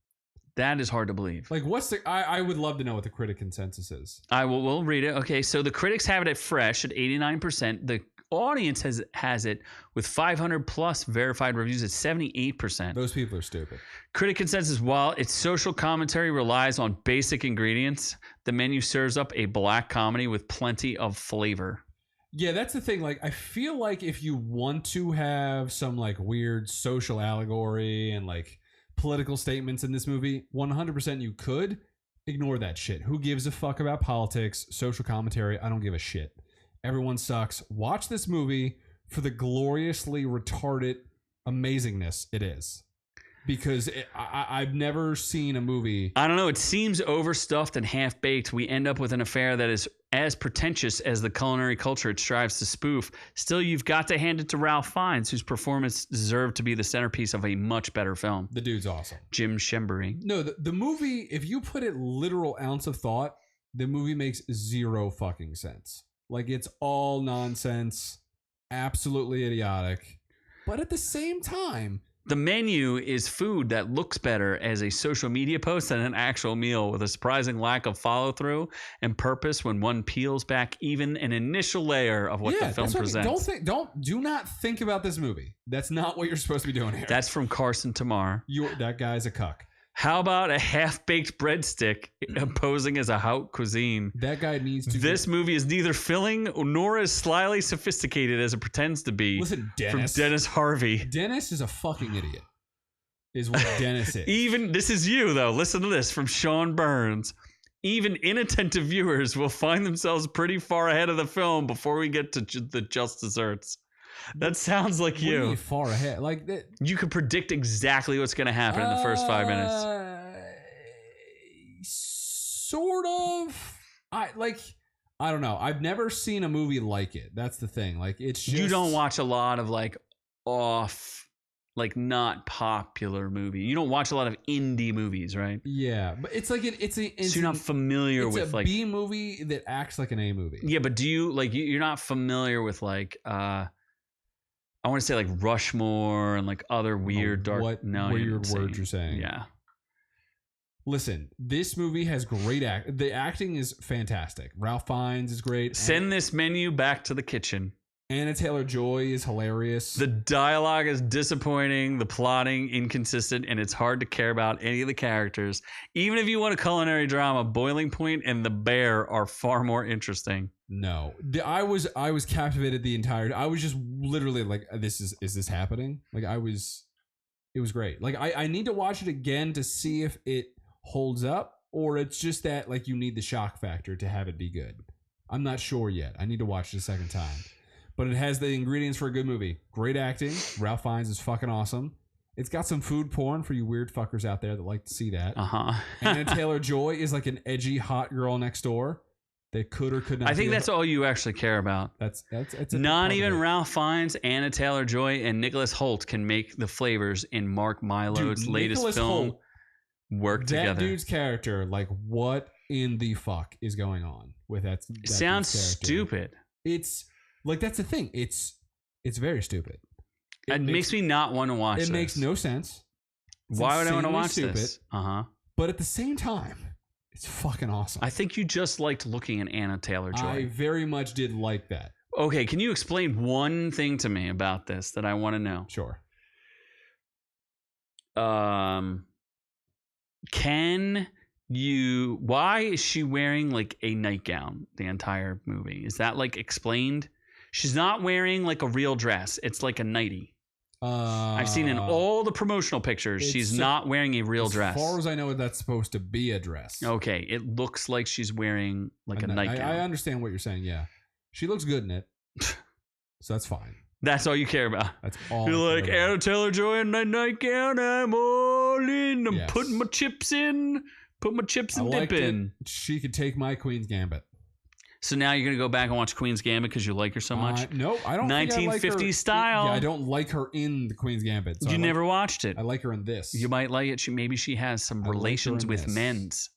That is hard to believe. Like, what's the? I would love to know what the critic consensus is. We'll read it. Okay, so the critics have it at fresh at 89%. The audience has it with 500 plus verified reviews at 78%. Those people are stupid. Critic consensus: while its social commentary relies on basic ingredients, the Menu serves up a black comedy with plenty of flavor. Yeah, that's the thing. Like, I feel like if you want to have some like weird social allegory and like political statements in this movie, 100% you could ignore that shit. Who gives a fuck about politics, social commentary? I don't give a shit. Everyone sucks. Watch this movie for the gloriously retarded amazingness it is. Because I've never seen a movie. I don't know. It seems overstuffed and half-baked. We end up with an affair that is as pretentious as the culinary culture it strives to spoof. Still, you've got to hand it to Ralph Fiennes, whose performance deserved to be the centerpiece of a much better film. The dude's awesome. Jim Shembury. No, the movie, if you put it literal ounce of thought, the movie makes zero fucking sense. Like, it's all nonsense, absolutely idiotic. But at the same time, The Menu is food that looks better as a social media post than an actual meal, with a surprising lack of follow-through and purpose when one peels back even an initial layer of what the film presents. Do not think about this movie. That's not what you're supposed to be doing here. That's from Carson Tamar. That guy's a cuck. How about a half-baked breadstick posing as a haute cuisine? That guy needs to. This movie is neither filling nor as slyly sophisticated as it pretends to be. Listen, Dennis. From Dennis Harvey. Dennis is a fucking idiot. Is what Dennis is. Even this is you though. Listen to this from Sean Burns. Even inattentive viewers will find themselves pretty far ahead of the film before we get to the just desserts. That sounds like What do you you. mean far ahead. Like that. You could predict exactly what's going to happen in the first 5 minutes. Sort of. I don't know. I've never seen a movie like it. That's the thing. Like, it's just, You don't watch a lot of like off, like not popular movie. You don't watch a lot of indie movies, right? Yeah, but it's like so you're not familiar with a like B movie that acts like an A movie. Yeah, but do you like you're not familiar with like I want to say like Rushmore and like other weird dark. What no, weird words you're saying? Yeah. Listen, this movie has great act. The acting is fantastic. Ralph Fiennes is great. Send this Menu back to the kitchen. Anna Taylor-Joy is hilarious. The dialogue is disappointing, the plotting inconsistent, and it's hard to care about any of the characters. Even if you want a culinary drama, Boiling Point and The Bear are far more interesting. No, I was captivated the entire. I was just literally like, is this happening? Like it was great. Like I need to watch it again to see if it holds up, or it's just that like you need the shock factor to have it be good. I'm not sure yet. I need to watch it a second time. But it has the ingredients for a good movie. Great acting. Ralph Fiennes is fucking awesome. It's got some food porn for you weird fuckers out there that like to see that. Anna Taylor-Joy is like an edgy hot girl next door that could or could not. I think that's all you actually care about. That's not even Ralph Fiennes, Anna Taylor-Joy, and Nicholas Hoult can make the flavors in Mark Milo's latest Nicholas film Hoult, work together. That dude's character, like, what in the fuck is going on with that? Sounds stupid. It's like, that's the thing. It's very stupid. It makes me not want to watch this. It makes no sense. Why would I want to watch stupid, this? But at the same time, it's fucking awesome. I think you just liked looking at Anna Taylor-Joy. I very much did like that. Okay, can you explain one thing to me about this that I want to know? Sure. Why is she wearing like a nightgown the entire movie? Is that like explained? She's not wearing like a real dress. It's like a nightie. I've seen in all the promotional pictures, she's not wearing a real dress. As far as I know, that's supposed to be a dress. Okay, it looks like she's wearing like a nightgown. I understand what you're saying. Yeah, she looks good in it, so that's fine. That's all you care about. That's all. You're like Anna Taylor-Joy in my nightgown. I'm all in. I'm putting my chips in. Put my chips and dip in. She could take my Queen's Gambit. So now you're gonna go back and watch Queen's Gambit because you like her so much? No, I don't. 1950s style. Yeah, I don't like her in the Queen's Gambit. So you never watched it. I like her in this. You might like it. Maybe she has some relations with men's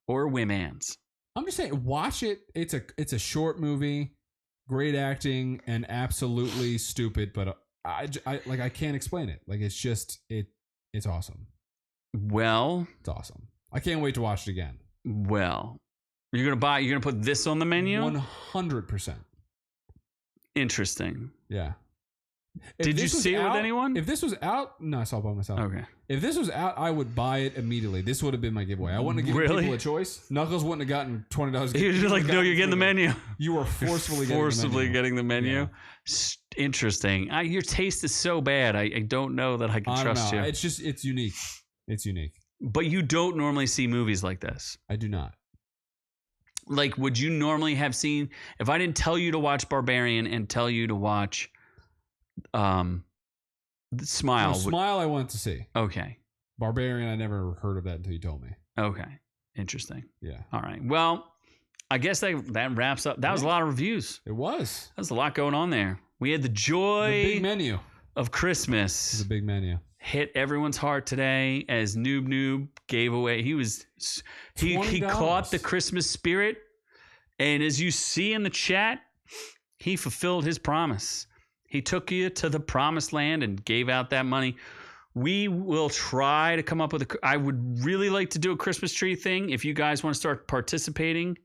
or women's. I'm just saying, watch it. It's a short movie, great acting, and absolutely stupid. But I can't explain it. Like it's just it's awesome. Well, it's awesome. I can't wait to watch it again. Well. You're gonna put this on the menu? 100%. Interesting. Yeah. Did you see it with anyone? If this was out, no, I saw it by myself. Okay. If this was out, I would buy it immediately. This would have been my giveaway. I wouldn't have given people a choice. Knuckles wouldn't have gotten $20. He was just like, no, you're getting the menu. You were forcefully getting the menu. Yeah. Interesting. Your taste is so bad. I don't know that I can trust you. It's unique. It's unique. But you don't normally see movies like this. I do not. Like, would you normally have seen, if I didn't tell you to watch Barbarian and tell you to watch Smile? Smile I wanted to see. Okay. Barbarian, I never heard of that until you told me. Okay. Interesting. Yeah. All right. Well, I guess that wraps up. That was a lot of reviews. It was. There's a lot going on there. We had the joy big menu of Christmas. It's a big menu. Hit everyone's heart today as Noob gave away. He caught the Christmas spirit, and as you see in the chat, he fulfilled his promise. He took you to the promised land and gave out that money. We will try to come up with I would really like to do a Christmas tree thing. If you guys want to start participating,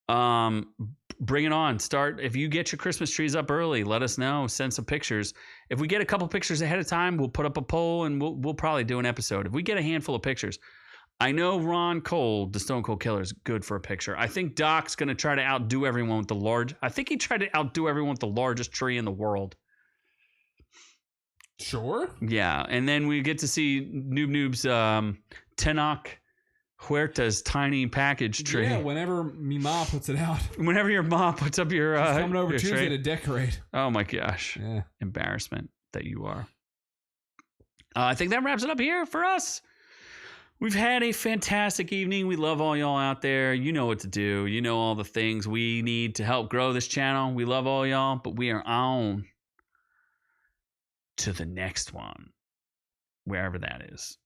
bring it on. If you get your Christmas trees up early, let us know. Send some pictures. If we get a couple pictures ahead of time, we'll put up a poll and we'll probably do an episode. If we get a handful of pictures, I know Ron Cole, the Stone Cold Killer, is good for a picture. I think Doc's going to try to outdo everyone with I think he tried to outdo everyone with the largest tree in the world. Sure. Yeah. And then we get to see Noob's Tenoch Huerta's tiny package tree. Yeah, whenever me ma puts it out. Whenever your mom puts up your She's coming over Tuesday tray to decorate. Oh my gosh. Yeah. Embarrassment that you are. I think that wraps it up here for us. We've had a fantastic evening. We love all y'all out there. You know what to do. You know all the things we need to help grow this channel. We love all y'all, but we are on to the next one, wherever that is.